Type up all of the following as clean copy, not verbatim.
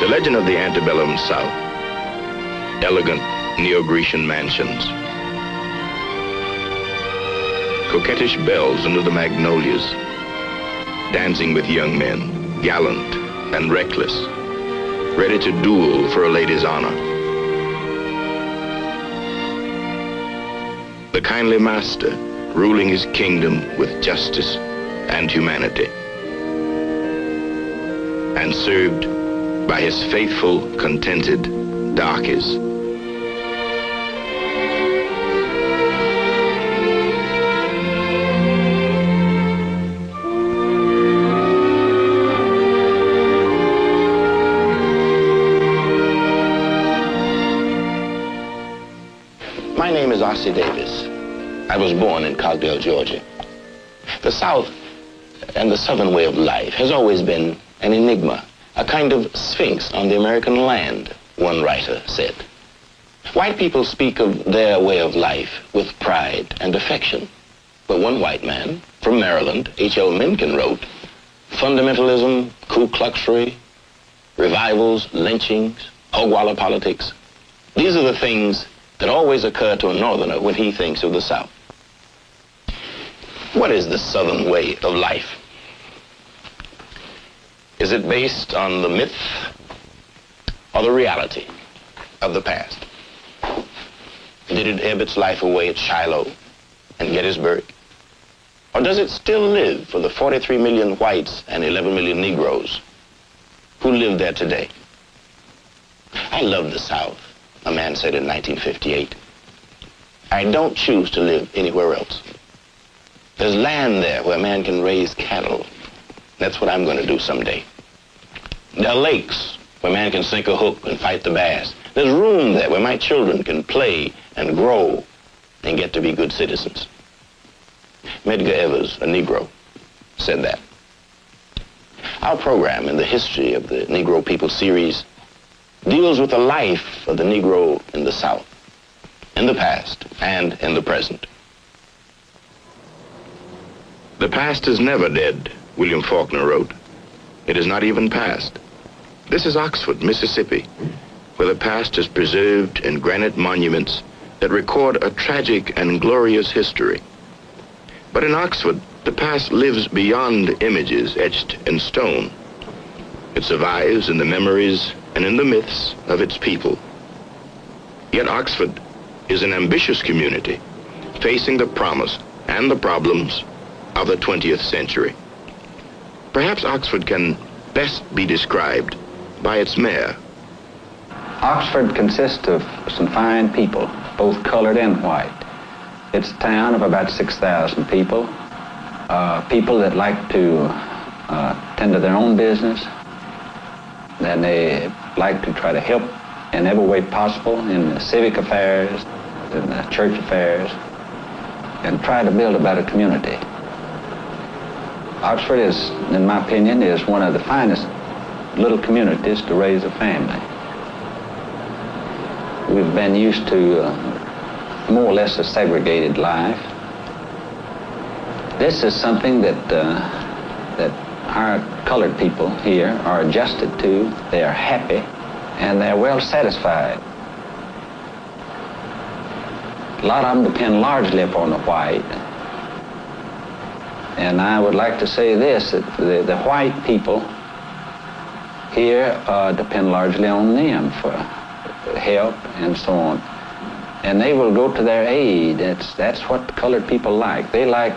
The legend of the antebellum South. Elegant Neo-Grecian mansions. Coquettish belles under the magnolias. Dancing with young men, gallant and reckless, ready to duel for a lady's honor. The kindly master ruling his kingdom with justice and humanity, and served by his faithful, contented darkies. My name is R.C. Davis. I was born in Cogdell, Georgia. The South and the Southern way of life has always been an enigma, a kind of sphinx on the American land, one writer said. White people speak of their way of life with pride and affection. But one white man from Maryland, H.L. Mencken, wrote, fundamentalism, Ku Kluxery, revivals, lynchings, Hogwalla politics, these are the things that always occur to a Northerner when he thinks of the South. What is the Southern way of life? Is it based on the myth or the reality of the past? Did it ebb its life away at Shiloh and Gettysburg? Or does it still live for the 43 million whites and 11 million Negroes who live there today? I love the South, a man said in 1958. I don't choose to live anywhere else. There's land there where a man can raise cattle. That's what I'm going to do someday. There are lakes where man can sink a hook and fight the bass. There's room there where my children can play and grow and get to be good citizens. Medgar Evers, a Negro, said that. Our program in the History of the Negro People series deals with the life of the Negro in the South, in the past and in the present. The past is never dead, William Faulkner wrote. It is not even past. This is Oxford, Mississippi, where the past is preserved in granite monuments that record a tragic and glorious history. But in Oxford, the past lives beyond images etched in stone. It survives in the memories and in the myths of its people. Yet Oxford is an ambitious community facing the promise and the problems of the 20th century. Perhaps Oxford can best be described by its mayor. Oxford consists of some fine people, both colored and white. It's a town of about 6,000 people, people that like to tend to their own business, and they like to try to help in every way possible in the civic affairs, in the church affairs, and try to build a better community. Oxford is, in my opinion, is one of the finest little communities to raise a family. We've been used to more or less a segregated life. This is something that our colored people here are adjusted to. They are happy and they're well satisfied. A lot of them depend largely upon the white. And I would like to say this, that the white people here depend largely on them for help and so on. And they will go to their aid. That's what the colored people like. They like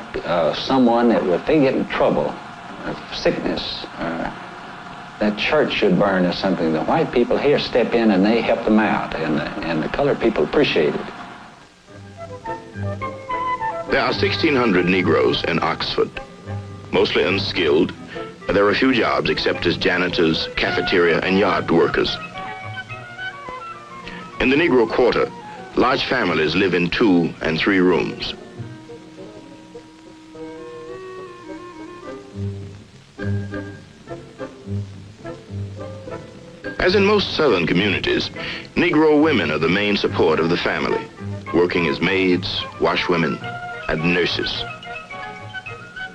someone that if they get in trouble, or sickness, or that church should burn or something, the white people here step in and they help them out, and the colored people appreciate it. There are 1,600 Negroes in Oxford, mostly unskilled. There are few jobs except as janitors, cafeteria, and yard workers. In the Negro quarter, large families live in 2 and 3 rooms. As in most southern communities, Negro women are the main support of the family, working as maids, washwomen, and nurses.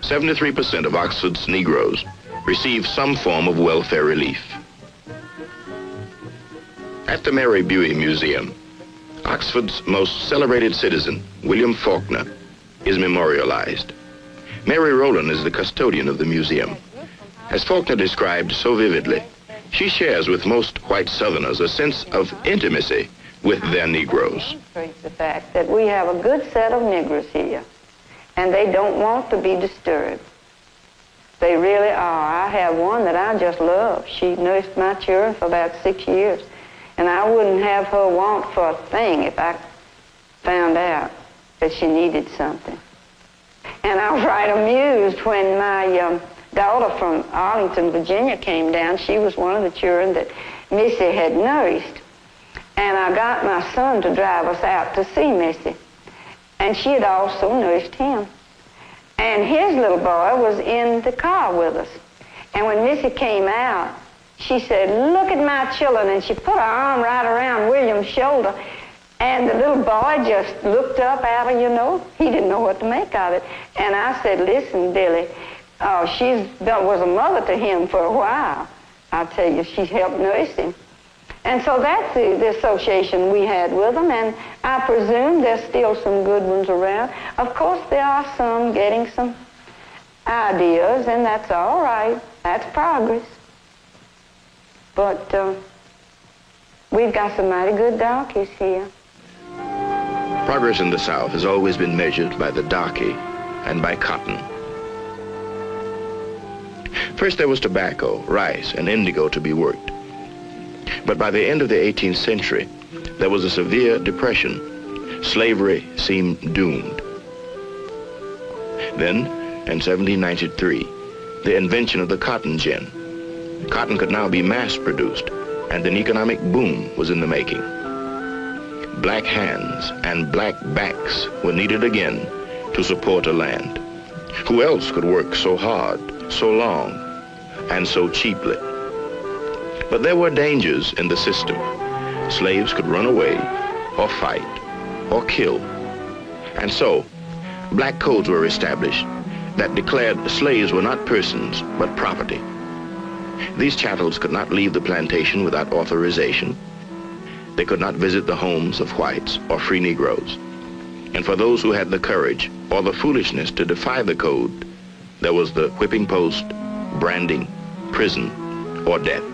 73% of Oxford's Negroes receive some form of welfare relief. At the Mary Buey Museum, Oxford's most celebrated citizen, William Faulkner, is memorialized. Mary Rowland is the custodian of the museum. As Faulkner described so vividly, she shares with most white Southerners a sense of intimacy with their Negroes. The fact that we have a good set of Negroes here, and they don't want to be disturbed. They really are. I have one that I just love. She nursed my children for about 6 years, and I wouldn't have her want for a thing if I found out that she needed something. And I was right amused when my daughter from Arlington, Virginia came down. She was one of the children that Missy had nursed. And I got my son to drive us out to see Missy. And she had also nursed him. And his little boy was in the car with us. And when Missy came out, she said, "Look at my children." And she put her arm right around William's shoulder. And the little boy just looked up at her, you know. He didn't know what to make of it. And I said, "Listen, Billy, she was a mother to him for a while. I'll tell you, she helped nurse him." And so that's the association we had with them, and I presume there's still some good ones around. Of course, there are some getting some ideas, and that's all right. That's progress. But we've got some mighty good darkies here. Progress in the South has always been measured by the darky and by cotton. First there was tobacco, rice, and indigo to be worked. But by the end of the 18th century, there was a severe depression. Slavery seemed doomed. Then, in 1793, the invention of the cotton gin. Cotton could now be mass-produced, and an economic boom was in the making. Black hands and black backs were needed again to support a land. Who else could work so hard, so long, and so cheaply? But there were dangers in the system. Slaves could run away, or fight, or kill. And so, black codes were established that declared slaves were not persons, but property. These chattels could not leave the plantation without authorization. They could not visit the homes of whites or free Negroes. And for those who had the courage or the foolishness to defy the code, there was the whipping post, branding, prison, or death.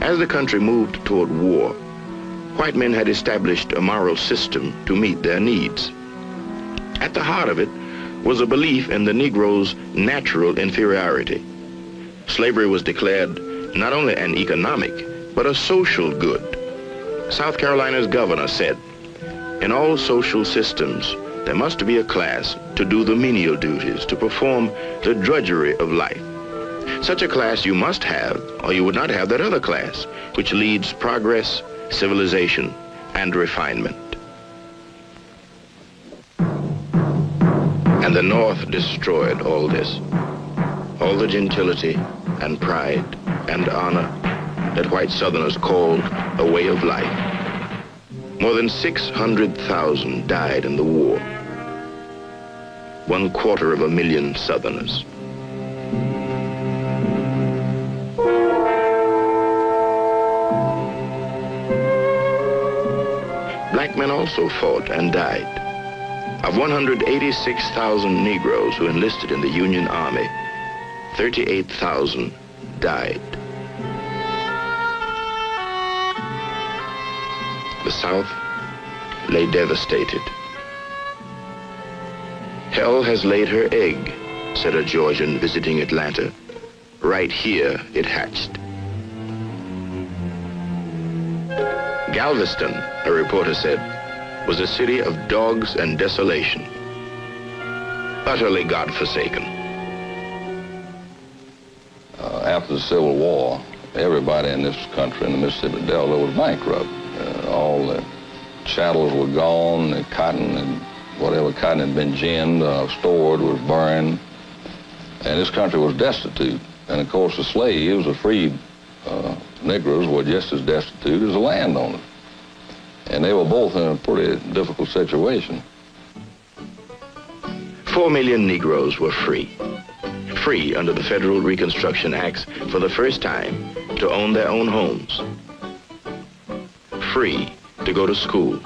As the country moved toward war, white men had established a moral system to meet their needs. At the heart of it was a belief in the Negro's natural inferiority. Slavery was declared not only an economic, but a social good. South Carolina's governor said, "In all social systems, there must be a class to do the menial duties, to perform the drudgery of life. Such a class you must have, or you would not have that other class, which leads progress, civilization, and refinement." And the North destroyed all this, all the gentility and pride and honor that white Southerners called a way of life. More than 600,000 died in the war. 250,000 Southerners. Black men also fought and died. Of 186,000 Negroes who enlisted in the Union Army, 38,000 died. The South lay devastated. "Hell has laid her egg," said a Georgian visiting Atlanta. "Right here it hatched." Galveston, a reporter said, was a city of dogs and desolation, utterly God-forsaken. After the Civil War, everybody in this country, in the Mississippi Delta, was bankrupt. All the chattels were gone, the cotton and whatever cotton had been ginned, stored, was burned, and this country was destitute. And of course the slaves, the freed Negroes, were just as destitute as the landowners. And they were both in a pretty difficult situation. 4 million Negroes were free. Free under the Federal Reconstruction Acts for the first time to own their own homes. Free to go to school.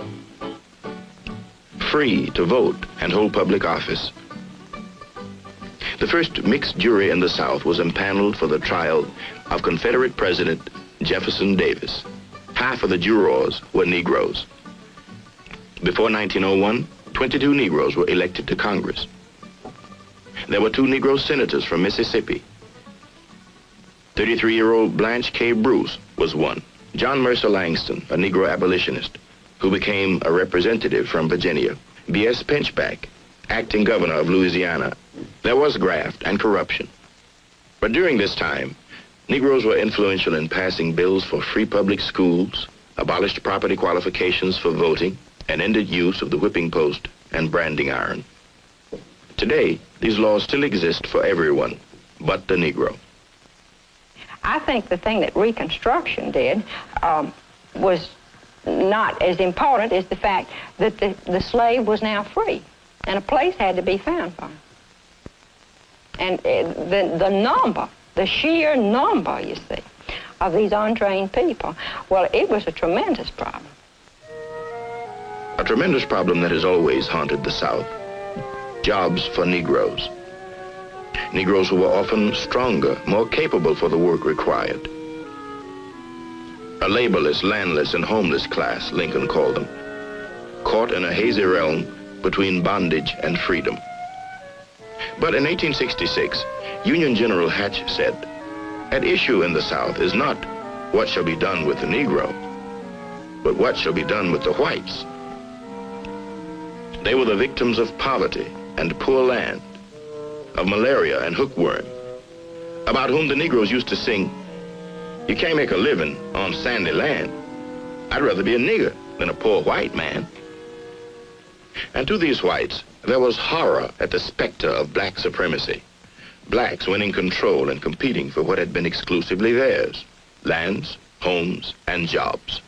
Free to vote and hold public office. The first mixed jury in the South was empaneled for the trial of Confederate President Jefferson Davis. Half of the jurors were Negroes. Before 1901, 22 Negroes were elected to Congress. There were 2 Negro senators from Mississippi. 33-year-old Blanche K. Bruce was one. John Mercer Langston, a Negro abolitionist, who became a representative from Virginia. B.S. Pinchback, acting governor of Louisiana. There was graft and corruption. But during this time, Negroes were influential in passing bills for free public schools, abolished property qualifications for voting, and ended use of the whipping post and branding iron. Today, these laws still exist for everyone but the Negro. I think the thing that Reconstruction did was not as important as the fact that the slave was now free, and a place had to be found for him. And the number, the sheer number, you see, of these untrained people, well, it was a tremendous problem. A tremendous problem that has always haunted the South. Jobs for Negroes. Negroes who were often stronger, more capable for the work required. A laborless, landless, and homeless class, Lincoln called them, caught in a hazy realm between bondage and freedom. But in 1866, Union General Hatch said, "At issue in the South is not what shall be done with the Negro, but what shall be done with the whites." They were the victims of poverty and poor land, of malaria and hookworm, about whom the Negroes used to sing, "You can't make a living on sandy land. I'd rather be a nigger than a poor white man." And to these whites, there was horror at the specter of black supremacy. Blacks winning control and competing for what had been exclusively theirs, lands, homes, and jobs.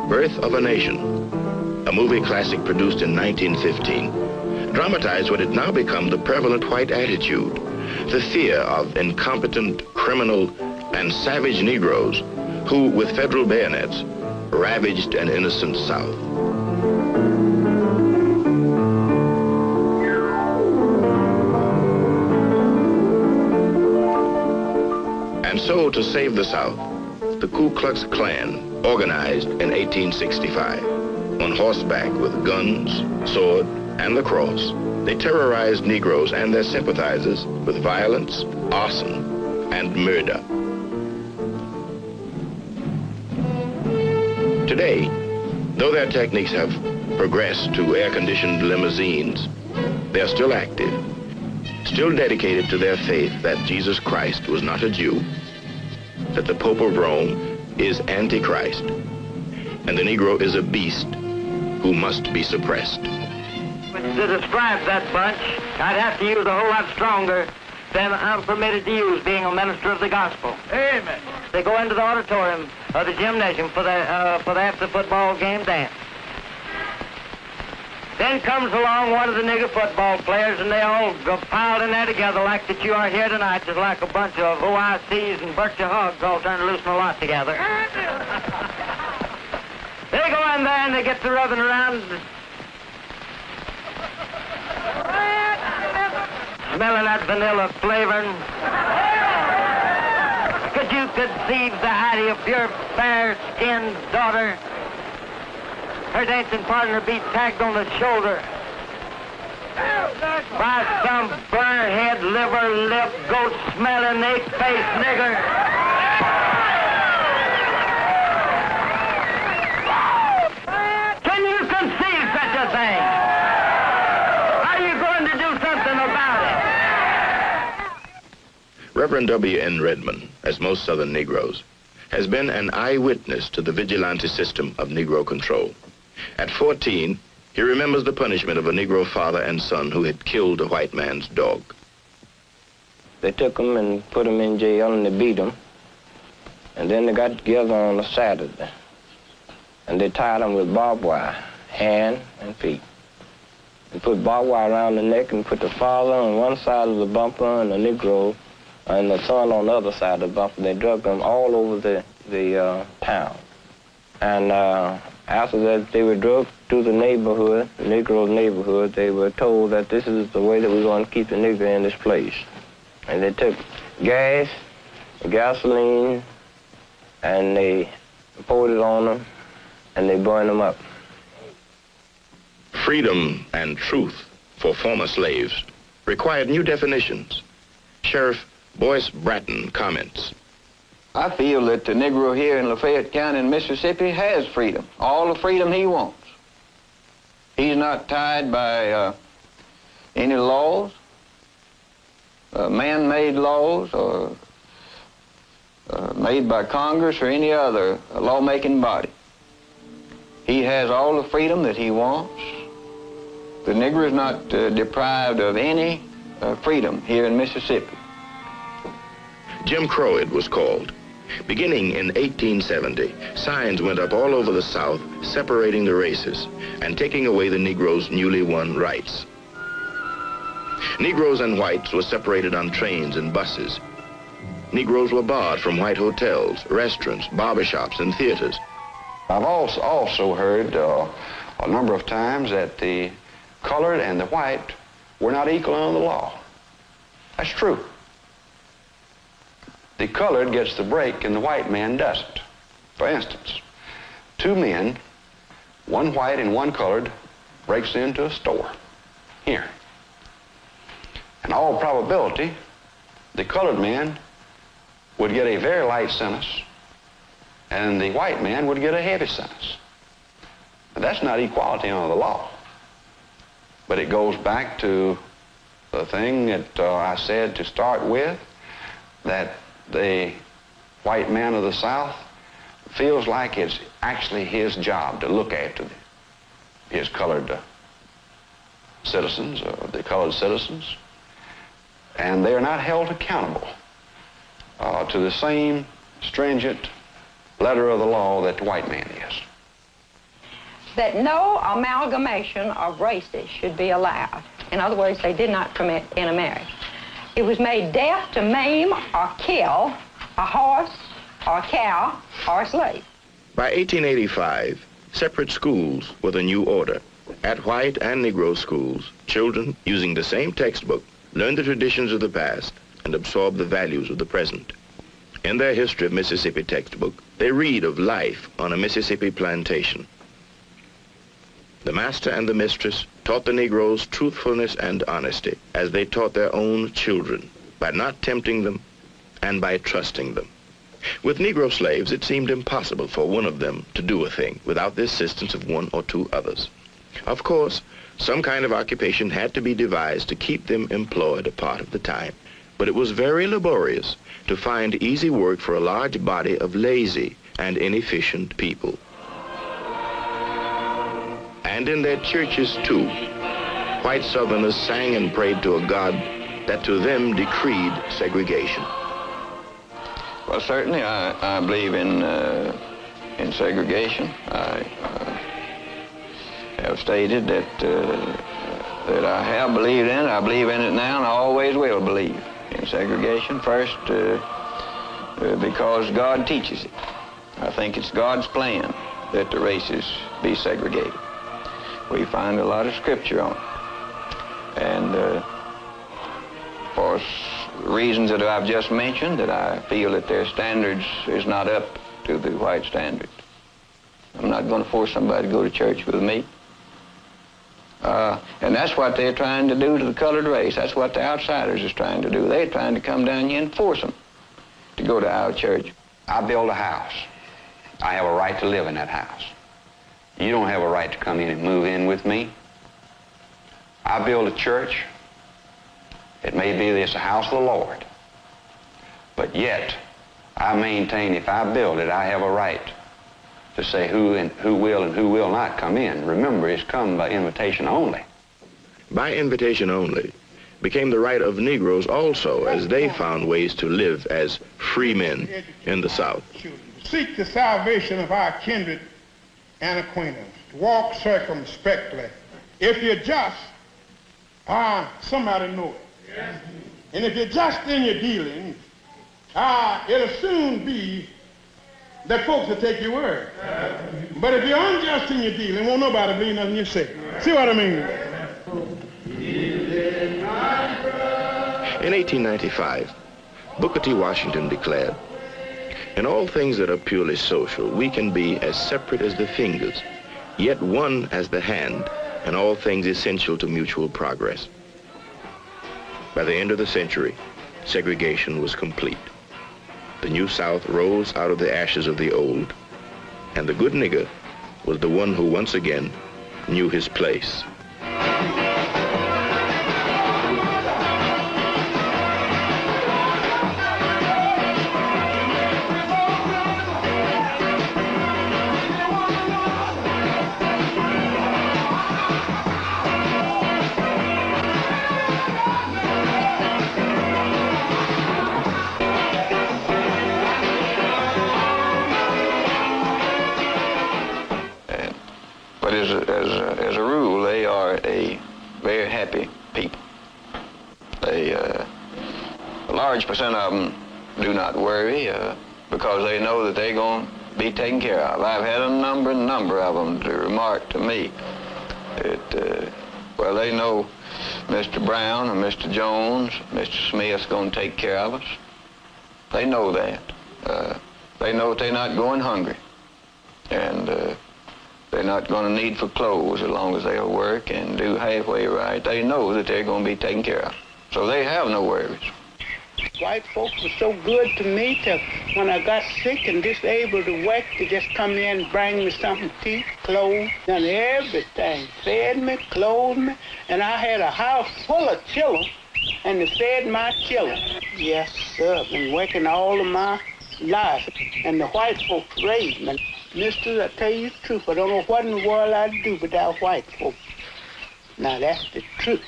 Birth of a Nation, a movie classic produced in 1915, dramatized what had now become the prevalent white attitude the fear of incompetent, criminal, and savage Negroes who, with federal bayonets, ravaged an innocent South. And so, to save the South, the Ku Klux Klan organized in 1865. On horseback with guns, sword, and the cross, they terrorized Negroes and their sympathizers with violence, arson, and murder. Today, though their techniques have progressed to air-conditioned limousines, they are still active, still dedicated to their faith that Jesus Christ was not a Jew, that the Pope of Rome is Antichrist, and the Negro is a beast who must be suppressed. To describe that bunch, I'd have to use a whole lot stronger than I'm permitted to use, being a minister of the gospel. Amen. They go into the auditorium or the gymnasium for the after football game dance. Then comes along one of the nigger football players, and they all go piled in there together like that you are here tonight, just like a bunch of OICs and Berkshire hogs all trying to loosen a lot together. They go in there and they get to rubbing around, smelling that vanilla flavoring. Could you conceive the idea of your fair-skinned daughter, her dancing partner be tagged on the shoulder by some burr-head, liver, lip, goat-smelling, ape-faced nigger? Can you conceive such a thing? Are you going to do something about it? Reverend W.N. Redmond, as most Southern Negroes, has been an eyewitness to the vigilante system of Negro control. At 14, he remembers the punishment of a Negro father and son who had killed a white man's dog. They took him and put him in jail and they beat him. And then they got together on a Saturday. And they tied him with barbed wire, hand and feet. They put barbed wire around the neck and put the father on one side of the bumper and the Negro and the son on the other side of the bumper. They drug them all over the town. And after that, they were drugged to the neighborhood, the Negro neighborhood. They were told that this is the way that we're going to keep the Negro in this place. And they took gas, gasoline, and they poured it on them, and they burned them up. Freedom and truth for former slaves required new definitions. Sheriff Boyce Bratton comments. I feel that the Negro here in Lafayette County in Mississippi has freedom, all the freedom he wants. He's not tied by any laws, man-made laws, or made by Congress or any other lawmaking body. He has all the freedom that he wants. The Negro is not deprived of any freedom here in Mississippi. Jim Crow, it was called. Beginning in 1870, signs went up all over the South separating the races and taking away the Negroes' newly won rights. Negroes and whites were separated on trains and buses. Negroes were barred from white hotels, restaurants, barbershops, and theaters. I've also heard a number of times that the colored and the white were not equal under the law. That's true. The colored gets the break and the white man doesn't. For instance, two men, one white and one colored, breaks into a store here. In all probability, the colored man would get a very light sentence and the white man would get a heavy sentence. But that's not equality under the law. But it goes back to the thing that I said to start with, that the white man of the South feels like it's actually his job to look after his colored citizens, or the colored citizens, and they are not held accountable to the same stringent letter of the law that the white man is. That no amalgamation of races should be allowed. In other words, they did not permit intermarriage. It was made deaf to maim or kill a horse or a cow or a slave. By 1885, separate schools were the new order. At white and Negro schools, children, using the same textbook, learned the traditions of the past and absorbed the values of the present. In their History of Mississippi textbook, they read of life on a Mississippi plantation. The master and the mistress taught the Negroes truthfulness and honesty as they taught their own children, by not tempting them and by trusting them. With Negro slaves, it seemed impossible for one of them to do a thing without the assistance of one or two others. Of course, some kind of occupation had to be devised to keep them employed a part of the time, but it was very laborious to find easy work for a large body of lazy and inefficient people. And in their churches, too, white Southerners sang and prayed to a God that to them decreed segregation. Well, certainly I believe in segregation. I have stated that I have believed in it. I believe in it now, and I always will believe in segregation. First, because God teaches it. I think it's God's plan that the races be segregated. We find a lot of scripture on it. And for reasons that I've just mentioned, that I feel that their standards is not up to the white standard. I'm not going to force somebody to go to church with me. And that's what they're trying to do to the colored race. That's what the outsiders is trying to do. They're trying to come down here and force them to go to our church. I build a house. I have a right to live in that house. You don't have a right to come in and move in with me. I build a church. It may be this the house of the Lord, but yet I maintain if I build it, I have a right to say who will and who will not come in. Remember, it's come by invitation only. By invitation only became the right of Negroes also, as they found ways to live as free men in the South. Seek the salvation of our kindred and acquaintance, to walk circumspectly. If you're just, somebody know it. And if you're just in your dealings, it'll soon be that folks will take your word. But if you're unjust in your dealing, won't nobody believe nothing you say. See what I mean? In 1895, Booker T. Washington declared, "In all things that are purely social, we can be as separate as the fingers, yet one as the hand, and all things essential to mutual progress." By the end of the century, segregation was complete. The New South rose out of the ashes of the old, and the good nigger was the one who once again knew his place. But as a rule, they are a very happy people. They, a large percent of them do not worry because they know that they're going to be taken care of. I've had a number of them to remark to me that, well, they know Mr. Brown or Mr. Jones, Mr. Smith's going to take care of us. They know that. They know that they're not going hungry. And they're not going to need for clothes as long as they'll work and do halfway right. They know that they're going to be taken care of. So they have no worries. White folks were so good to me till when I got sick and disabled to work, they just come in and bring me something to eat, clothes, and everything. Fed me, clothed me, and I had a house full of children, and they fed my children. Yes, sir, I've been working all of my life, and the white folks raised me. Mister, I tell you the truth, I don't know what in the world I'd do without white folks. Now, that's the truth.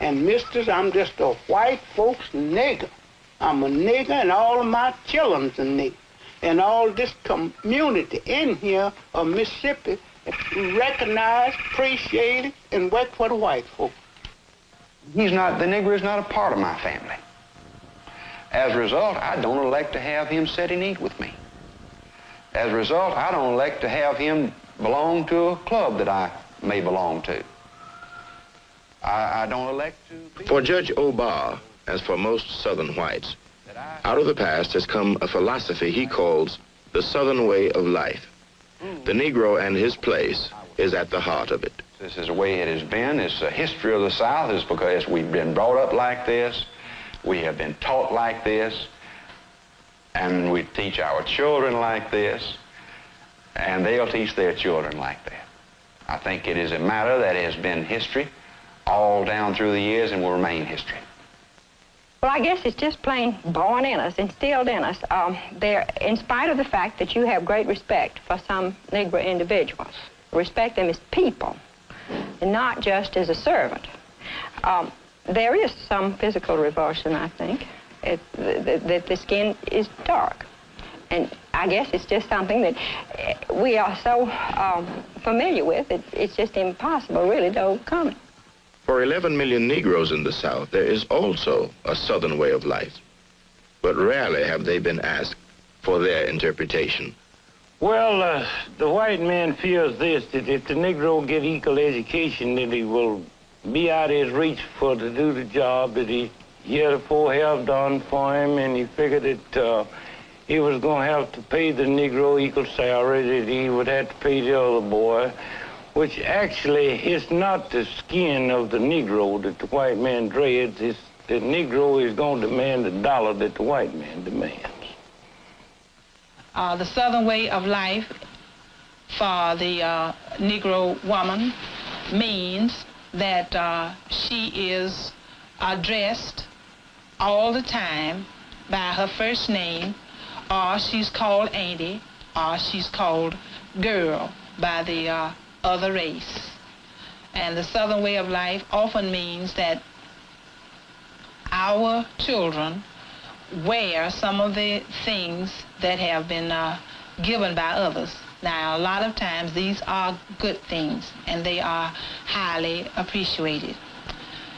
And misters, I'm just a white folks nigger. I'm a nigger, and all of my children's a nigger. And all this community in here of Mississippi recognize, appreciate it, and work for the white folks. the Negro is not a part of my family. As a result, I don't elect to have him sit and eat with me. As a result, I don't elect to have him belong to a club that I may belong to. I don't elect to... For Judge Obar, as for most Southern whites, out of the past has come a philosophy he calls the Southern way of life. The Negro and his place is at the heart of it. This is the way it has been. It's the history of the South. It's because we've been brought up like this. We have been taught like this. And we teach our children like this. And they'll teach their children like that. I think it is a matter that has been history all down through the years and will remain history. Well, I guess it's just plain born in us, instilled in us. In spite of the fact that you have great respect for some Negro individuals, respect them as people, and not just as a servant. There is some physical revulsion, I think, that the skin is dark. And I guess it's just something that we are so familiar with, it's just impossible, really, to overcome it. For 11 million Negroes in the South, there is also a Southern way of life. But rarely have they been asked for their interpretation. Well, the white man fears this, that if the Negro get equal education, that he will be out of his reach to do the job that he heretofore have done for him, and he figured that he was going to have to pay the Negro equal salary that he would have to pay the other boy, which actually is not the skin of the Negro that the white man dreads. It's the Negro is going to demand the dollar that the white man demands. The Southern way of life for the Negro woman means that she is addressed all the time by her first name, or she's called auntie, or she's called girl by the other race. And the Southern way of life often means that our children wear some of the things that have been given by others. Now, a lot of times these are good things and they are highly appreciated.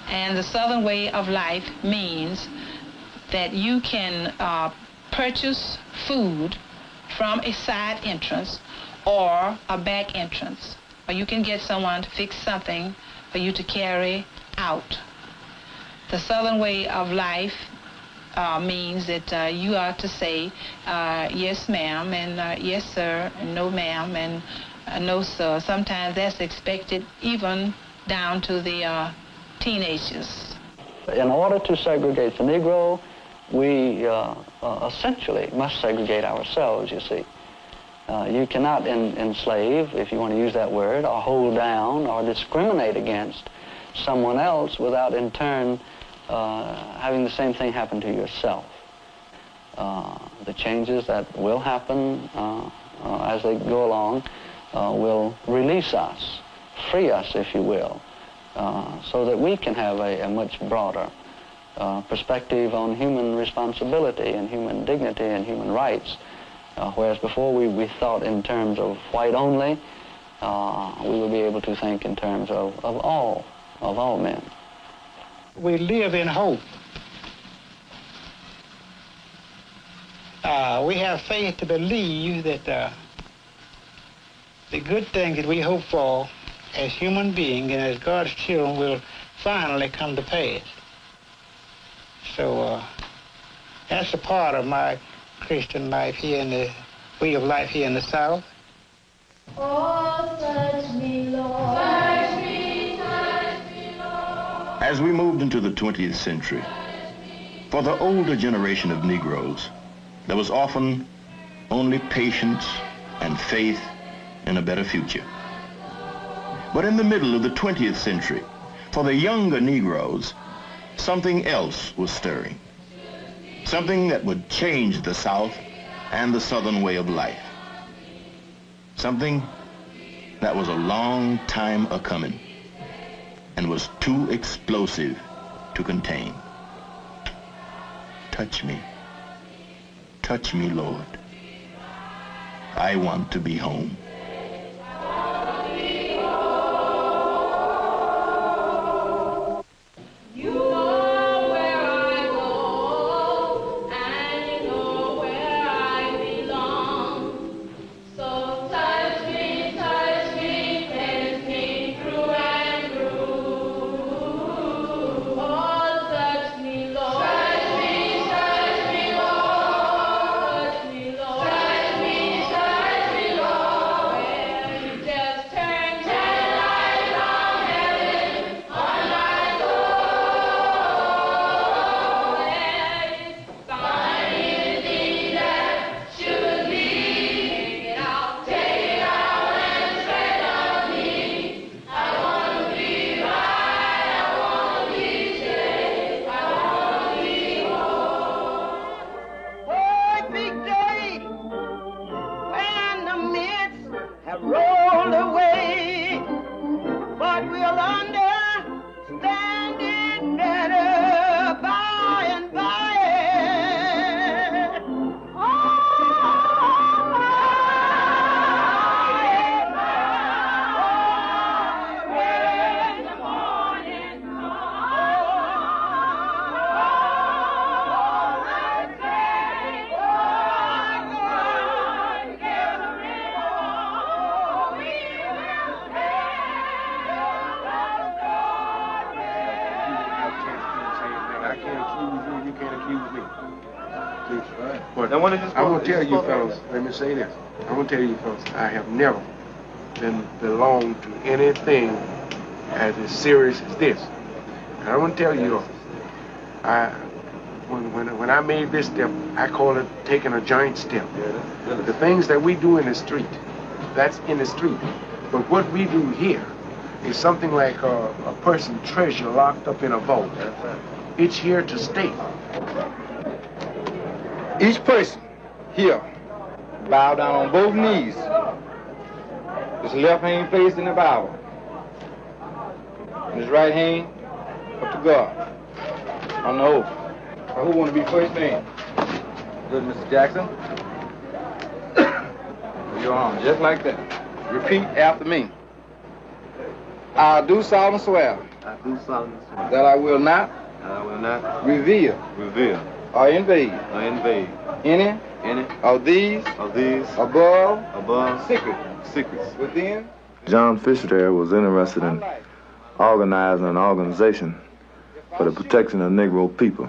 And the Southern way of life means that you can purchase food from a side entrance or a back entrance, or you can get someone to fix something for you to carry out. The Southern way of life means that you are to say yes ma'am and yes sir and no ma'am and no sir. Sometimes that's expected even down to the teenagers. In order to segregate the Negro, we essentially must segregate ourselves, you see. You cannot enslave, if you want to use that word, or hold down or discriminate against someone else without in turn having the same thing happen to yourself. The changes that will happen as they go along will release us, free us, if you will, so that we can have a much broader perspective on human responsibility and human dignity and human rights. Whereas before we thought in terms of white only, we will be able to think in terms of all men. We live in hope. We have faith to believe that the good things that we hope for as human beings and as God's children will finally come to pass. So that's a part of my Christian life here in the way of life here in the South. Oh, touch me, Lord. Touch me, Lord. As we moved into the 20th century, for the older generation of Negroes, there was often only patience and faith in a better future. But in the middle of the 20th century, for the younger Negroes, something else was stirring. Something that would change the South and the Southern way of life. Something that was a long time a-coming and was too explosive to contain. Touch me, Lord. I want to be home. You streets. Right. But I want to tell you fellas, let me say this. I want to tell you fellas, I have never been belonged to anything as serious as this. And I want to tell you, when I made this step, I call it taking a giant step. The things that we do in the street, that's in the street. But what we do here is something like a person's treasure locked up in a vault. It's here to stay. Each person here bow down on both knees. His left hand facing the Bible. And his right hand up to God. On the oath. Who want to be first man? Good, Mr. Jackson. Your arm, just like that. Repeat after me. I do solemnly swear. I do solemnly swear. That I will not. That I will not. Reveal. Or invade. Any. Of these. Above. Secrets. Within. John Fisher there was interested in organizing an organization for the protection of Negro people.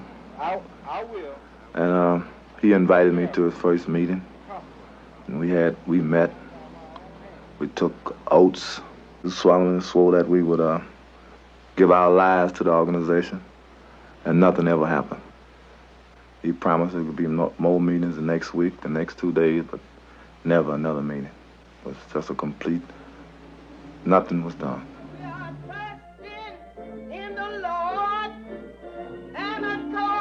And he invited me to his first meeting. And we met. We took oaths. We solemnly swore that we would give our lives to the organization. And nothing ever happened. He promised there would be more meetings the next week, the next 2 days, but never another meeting. It was just a complete, nothing was done.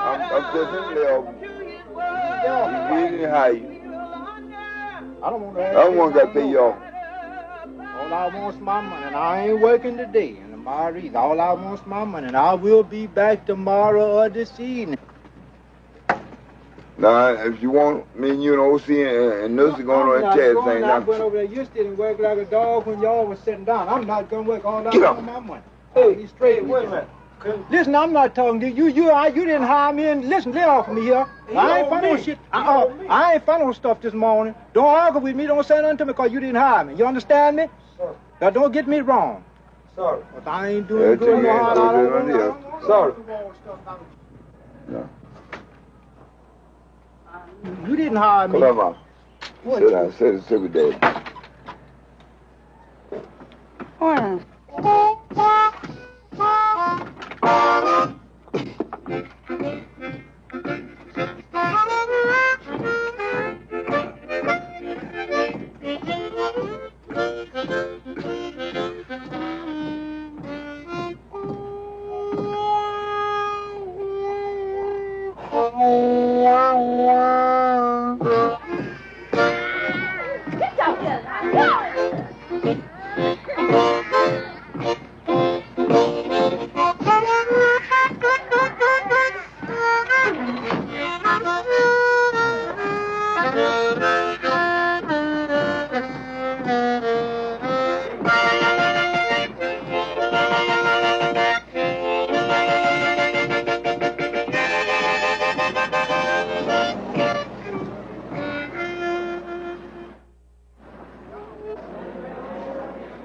I'm just in there. I don't want to pay you off. All I want is my money, and I ain't working today and tomorrow either. All I want is my money, and I will be back tomorrow or this evening. Now, if you want me and you and OC and Nussy going on and tell things, I went over there yesterday and worked like a dog when y'all was sitting down. I'm not going to work all that on my money. Hey, straight wait a minute. Listen, I'm not talking to you. You didn't hire me, and listen, lay off me here. I ain't found no shit. I ain't found no stuff this morning. Don't argue with me. Don't say nothing to me because you didn't hire me. You understand me? Sir. Now, don't get me wrong. Sorry. But I ain't doing good. Sorry. No. You didn't hire me. Come on. Sit down. Sit with Dad. What?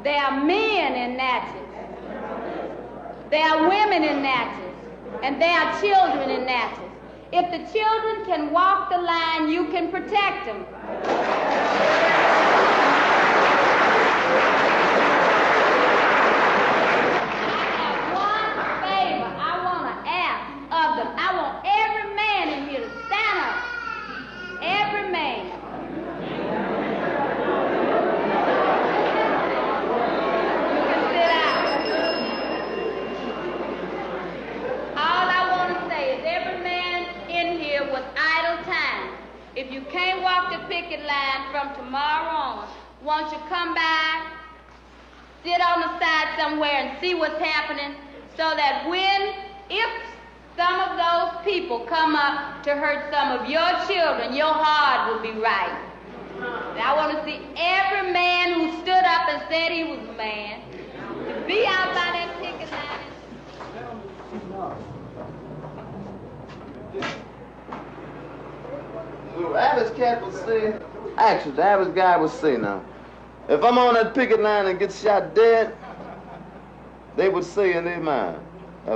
There are men in Natchez. There are women in Natchez. And there are children in Natchez. If the children can walk the line, you can protect them. One favor I want to ask of them. I want every man in here to stand up. Every man. If you can't walk the picket line from tomorrow on, won't you come by, sit on the side somewhere and see what's happening so that if some of those people come up to hurt some of your children, your heart will be right. And I want to see every man who stood up and said he was a man to be out by that picket line. The average cat would say, actually, the average guy would say now, if I'm on that picket line and get shot dead, they would say in their mind, they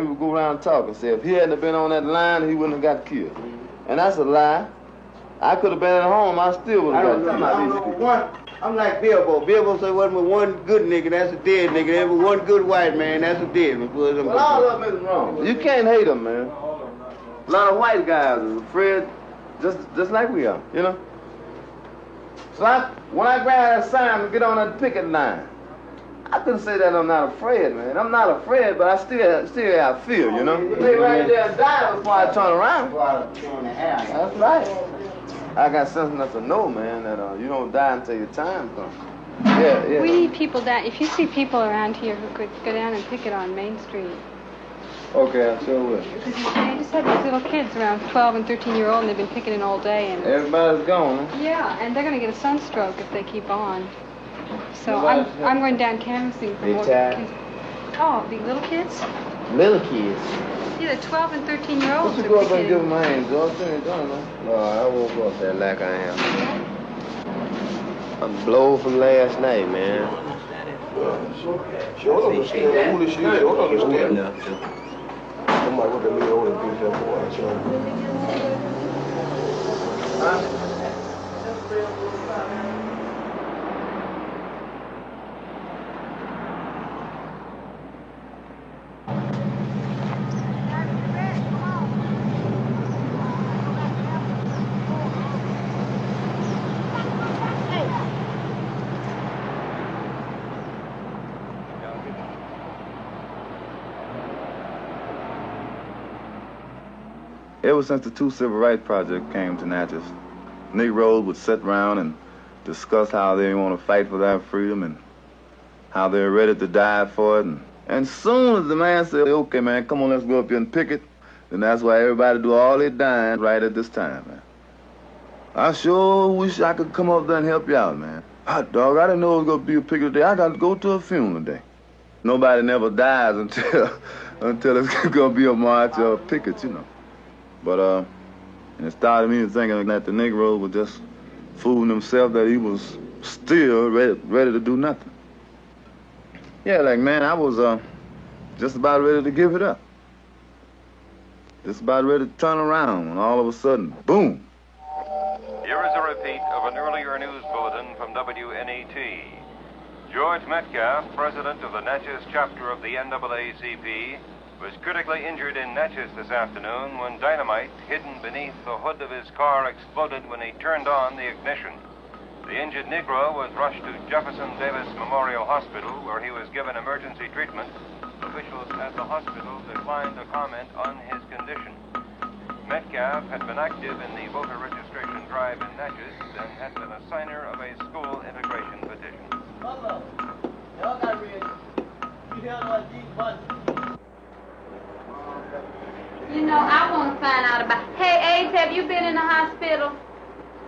would go around talking, say if he hadn't been on that line, he wouldn't have got killed. And that's a lie. I could have been at home, I still would have got I don't know. One, I'm like Bilbo. Bilbo said, wasn't one good nigga, that's a dead nigga. There was one good white man, that's a dead one. Well, all of them is wrong. You can't hate them, man. A lot of white guys are afraid, just like we are, you know? So when I grab that sign to get on that picket line, I couldn't say that I'm not afraid, man. I'm not afraid, but I still have fear, you know? They right there and die before I turn around. That's right. I got sense enough to know, man, that you don't die until your time comes. Yeah. We need people down. If you see people around here who could go down and picket on Main Street. Okay, I sure will. Because I just had these little kids around 12 and 13-year-old, and they've been picketing all day. And everybody's gone, huh? Yeah, and they're going to get a sunstroke if they keep on. So I'm going down canvassing for more kids. Oh, the little kids? Little kids? Yeah, the 12 and 13-year-olds What you go up and give them my hand, George? No, I won't go up there like I am. I'm blown from last night, man. Sure understand. Who is she? Sure understand. Somebody with the little older piece of boy. Ever since the two Civil Rights Project came to Natchez, Negroes would sit around and discuss how they want to fight for their freedom and how they're ready to die for it. And soon as the man said, okay, man, come on, let's go up here and picket, then that's why everybody do all their dying right at this time, man. I sure wish I could come up there and help you out, man. Hot dog, I didn't know it was going to be a picket today. I got to go to a funeral today. Nobody never dies until it's going to be a march or a picket, you know. But and it started me thinking that the Negro was just fooling himself that he was still ready to do nothing. Yeah, like, man, I was just about ready to give it up. Just about ready to turn around, and all of a sudden, boom. Here is a repeat of an earlier news bulletin from WNET. George Metcalf, president of the Natchez chapter of the NAACP, was critically injured in Natchez this afternoon when dynamite hidden beneath the hood of his car exploded when he turned on the ignition. The injured Negro was rushed to Jefferson Davis Memorial Hospital, where he was given emergency treatment. Officials at the hospital declined to comment on his condition. Metcalf had been active in the voter registration drive in Natchez and had been a signer of a school integration petition. You know, I want to find out about... Hey, Ace, have you been in the hospital?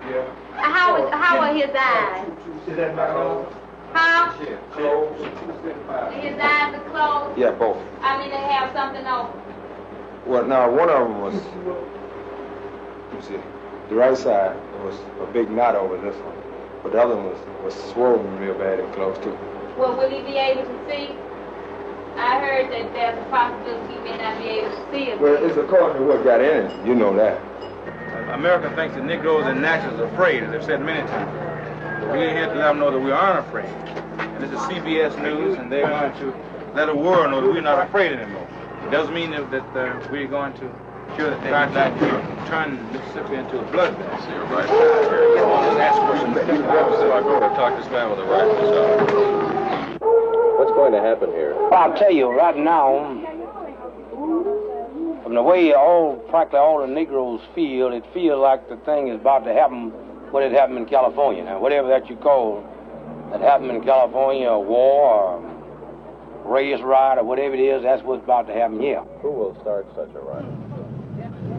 Yeah. How are his eyes? Huh? His eyes are closed? Yeah, both. I mean, they have something open. Well, now, one of them was, let me see, the right side, there was a big knot over this one. But the other one was swollen real bad and close, too. Well, will he be able to see? I heard that there's a possibility he may not be able to see it. Well, it's according to what got in it. You know that. America thinks that Negroes and Natchez are afraid, as they've said many times. But we ain't here to let them know that we aren't afraid. And this is CBS News, and they're going to let the world know that we're not afraid anymore. It doesn't mean that we're going to try to turn Mississippi into a bloodbath. See, you're right here. That's what I go to talk this man with the rifle. What's going to happen here? Well, I'll tell you right now, from the way practically all the Negroes feel, it feels like the thing is about to happen when it happened in California. Now, whatever that you call that happened in California, a war, or race riot, or whatever it is, that's what's about to happen here. Who will start such a riot?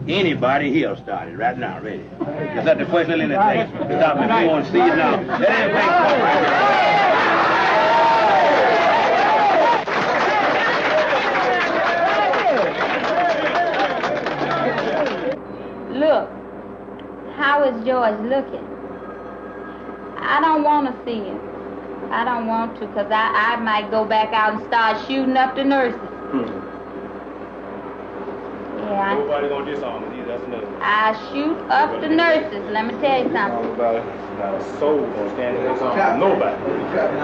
Anybody here started right now, ready. Is that the question in the thing? Stop me. You want to see it now? Let everybody come right here. Look, how is George looking? I don't want to see him. I don't want to, because I might go back out and start shooting up the nurses. Yeah. Nobody gonna disarm him. I shoot up the nurses. Let me tell you something. Not a soul gonna stand there for nobody.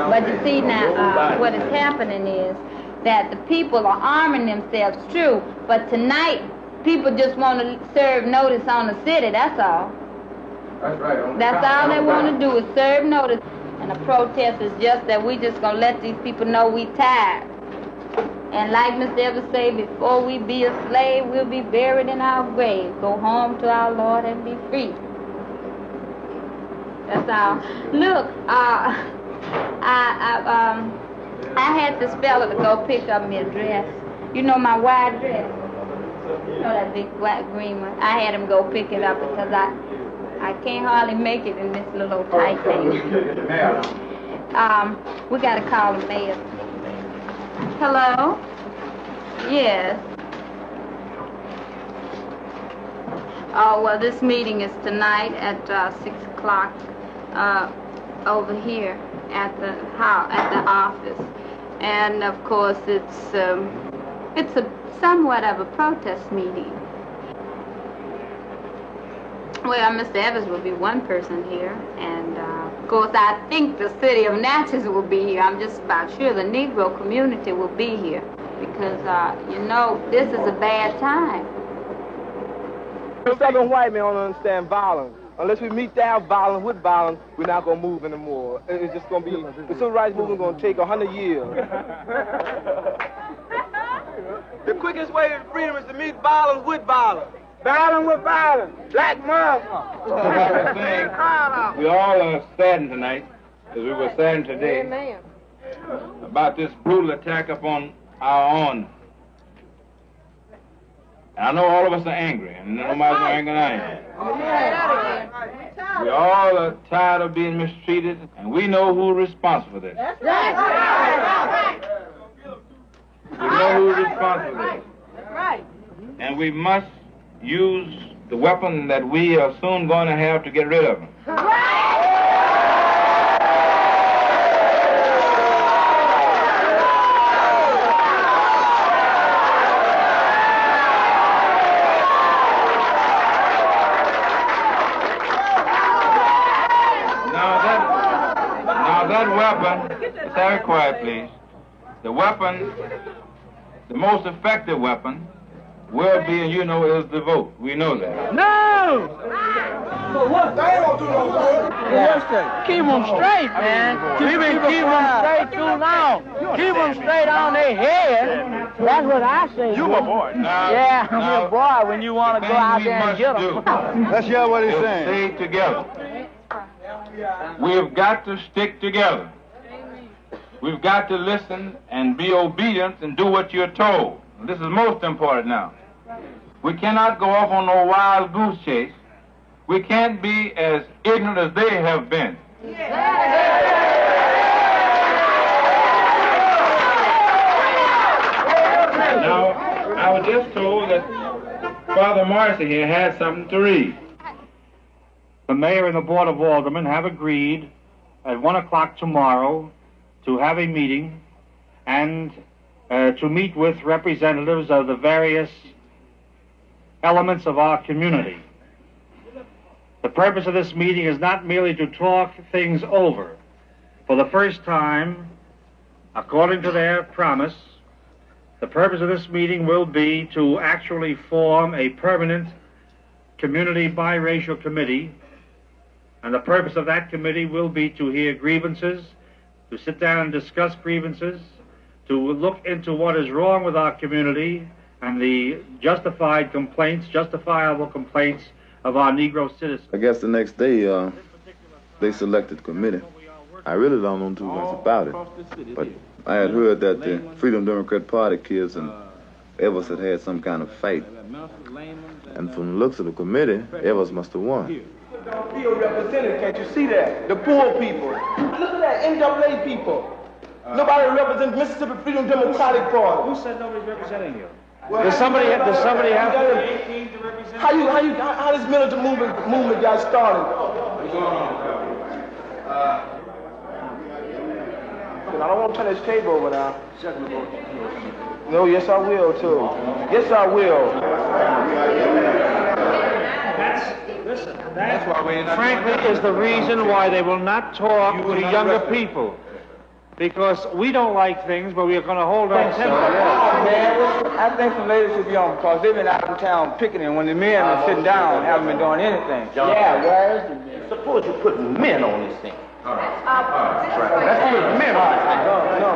But you see now, what is happening is that the people are arming themselves, true, but tonight people just want to serve notice on the city, that's all. That's right. That's all they want to do is serve notice. And the protest is just that we just going to let these people know we tired. And like Mr. Evans say, before we be a slave, we'll be buried in our grave. Go home to our Lord and be free. That's all. Look, I had this fella to go pick up my dress. You know my white dress? You know that big white green one? I had him go pick it up because I can't hardly make it in this little old tight thing. We got to call the mayor. Hello? Yes. Oh, well, this meeting is tonight at 6 o'clock over here at the house, at the office. And, of course, it's a somewhat of a protest meeting. Well, Mr. Evans will be one person here, and of course I think the city of Natchez will be here. I'm just about sure the Negro community will be here because, you know, this is a bad time. The Southern white men don't understand violence. Unless we meet that violence with violence, we're not going to move anymore. It's just going to be, the civil rights movement is going to take 100 years. The quickest way to freedom is to meet violence with violence. Violence with violence. Black Muslim. We all are saddened tonight, as we were saddened today, Amen. about this brutal attack upon our own. And I know all of us are angry, and nobody's more angry than I am. We all are tired of being mistreated, and we know who's responsible for this. That's right. We know who's responsible for this. That's right. And we must use the weapon that we are soon going to have to get rid of them. Now that weapon, very quiet please, the weapon, the most effective weapon will be, and you know, is the vote. We know that. No! What? They don't do no good. Keep them straight, man. We've been keeping them straight too long. Keep them straight on their head. That's what I say. You a boy. Yeah, I'm a boy when you want to go out there and get them. Let's hear what he's saying. Stay together. We've got to stick together. We've got to listen and be obedient and do what you're told. This is most important now. We cannot go off on no wild goose chase. We can't be as ignorant as they have been. Now, I was just told that Father Marcy here had something to read. The mayor and the board of aldermen have agreed at 1 o'clock tomorrow to have a meeting and to meet with representatives of the various elements of our community. The purpose of this meeting is not merely to talk things over. For the first time, according to their promise, the purpose of this meeting will be to actually form a permanent community biracial committee, and the purpose of that committee will be to hear grievances, to sit down and discuss grievances, to look into what is wrong with our community and the justifiable complaints of our Negro citizens. I guess the next day, they selected the committee. I really don't know too much about it, but I had heard that the Freedom Democrat Party kids and Evers had some kind of fight. And from the looks of the committee, Evers must have won. Feel represented, can't you see that? The poor people. Look at that, NAA people. Nobody represents Mississippi Freedom Democratic Party. Who said nobody's representing you? Does somebody have how this militant movement got started? I don't want to turn this table over now. No, yes I will too. Yes I will. That's why we frankly, is the reason why they will not talk to younger people. Because we don't like things, but we are going to hold our temper. Man, I think some ladies should be on because they've been out in town picketing when the men are sitting down, haven't been doing anything. Yeah, where's the men? Suppose you put men on this thing. All right. Let's put men on this thing. No.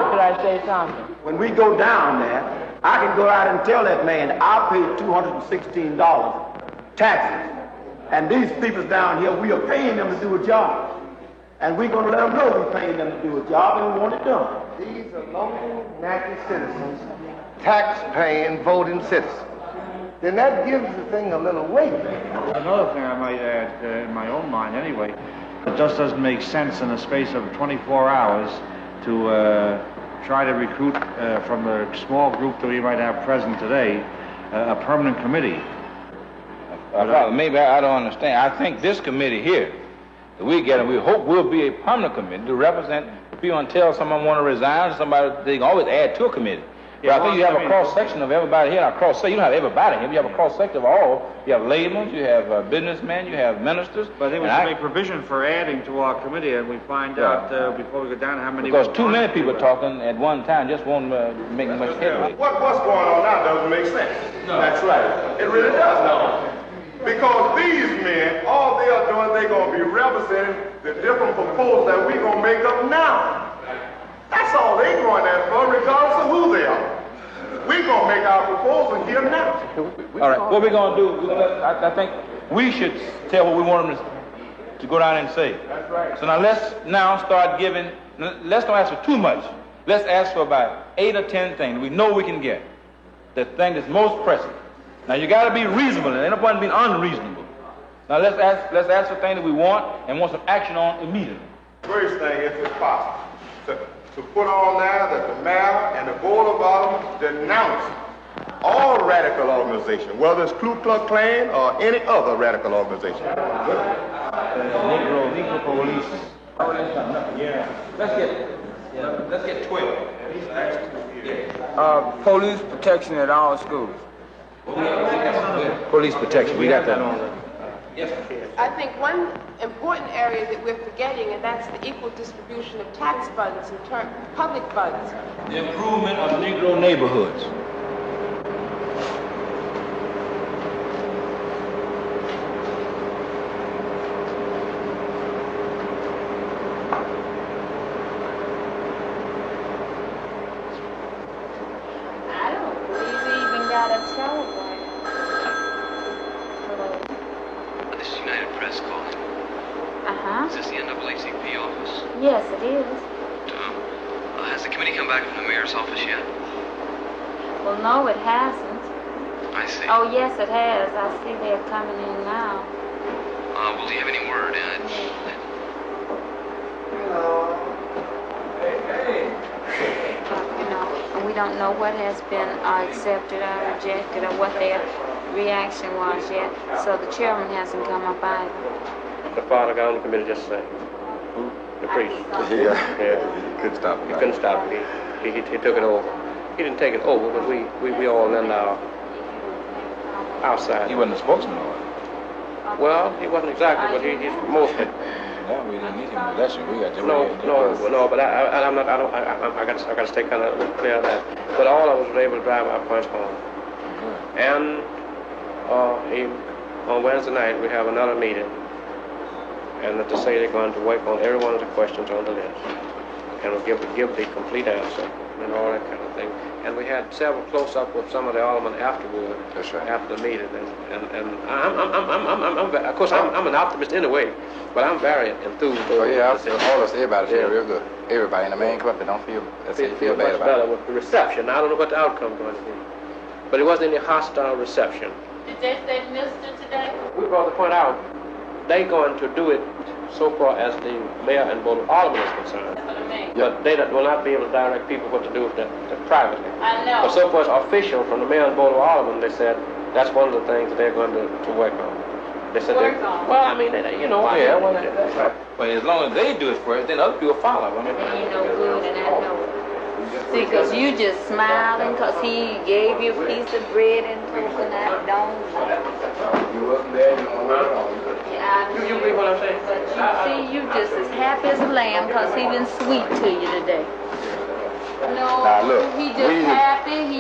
Could I say something? When we go down there, I can go out and tell that man, I'll pay $216 taxes. And these people down here, we are paying them to do a job. And we're going to let them know we're paying them to do a job and we want it done. These are local Natchez citizens, tax-paying, voting citizens. Then that gives the thing a little weight. Another thing I might add, in my own mind anyway, it just doesn't make sense in the space of 24 hours to try to recruit from the small group that we might have present today, a permanent committee. Maybe I don't understand. I think this committee here, that we get, and we hope will be a permanent committee to represent people until someone want to resign, somebody, they can always add to a committee. But I think you have a cross-section of everybody here. Now, you don't have everybody here, but you have a cross-section of all. You have laymen, you have businessmen, you have ministers. But they would make provision for adding to our committee, and we find out before we go down how many... Because too many people talking at one time just won't make much headway. What's going on now doesn't make sense. No. That's right. It really does not. Because these men, all they are doing, they're going to be representing the different proposals that we're going to make up now. That's all they're going there for, regardless of who they are. We're going to make our proposal and get them now. All right, what we're going to do, I think we should tell what we want them to go down and say. That's right. So now let's start giving, let's don't ask for too much. Let's ask for about 8 or 10 things we know we can get. The thing that's most pressing. Now you got to be reasonable, and ain't no point in being unreasonable. Now let's ask for things that we want and want some action on immediately. First thing, if it's possible, to put on now that the mayor and the board of aldermen denounce all radical organization, whether it's Ku Klux Klan or any other radical organization. Negro police. Yeah. Let's get 12. Police protection at all schools. Police protection, we got that on. Yes. I think one important area that we're forgetting, and that's the equal distribution of tax funds and public funds. The improvement of Negro neighborhoods. I don't believe we even got a telegram. This is United Press calling. Uh-huh. Is this the NAACP office? Yes, it is. Has the committee come back from the mayor's office yet? Well, no, it hasn't. I see. Oh, yes, it has. I see they're coming in now. Well, do you have any word? You know, and we don't know what has been accepted or rejected or what their reaction was yet. So the chairman hasn't come up either. The father got on the committee just the same. Who? The priest. Yeah. Couldn't stop it. He couldn't stop it. He took it over. He didn't take it over, but we all lent our side. He wasn't a spokesman, or what? Well, he wasn't exactly, but he's mostly. No, we didn't need him in the election. We got to No, but I'm not. I got to stay kind of clear of that. But all of us were able to drive our points home. And on Wednesday night we have another meeting, and that they say they're going to work on every one of the questions on the list, and will give the complete answer and all that kind of thing. And we had several close-up with some of the aldermen afterward. That's right. After the meeting, and I'm of course I'm an optimist anyway, but I'm very enthused. Oh yeah, everybody feel real good. Everybody, and the man come up and don't feel feel bad about better it. with the reception. I don't know what the outcome going to be, but it wasn't any hostile reception. Did they say Mr. today? We brought the point out. They're going to do it so far as the mayor and board of aldermen is concerned. That's what I mean. But they will not be able to direct people what to do with that privately. I know. But so far as official from the mayor and board of aldermen, they said that's one of the things that they're going to work on. They said work on? Well, I mean, you know. Yeah, that's right. But as long as they do it first, then other people follow. I mean, And you know good, and I know. See, because you just smiling because he gave you a piece of bread and coconut, don't you? You wasn't there, you don't know. Yeah, you believe what I'm saying? But you see, you just as happy as a lamb because he been sweet to you today. No, now, look, he just happy,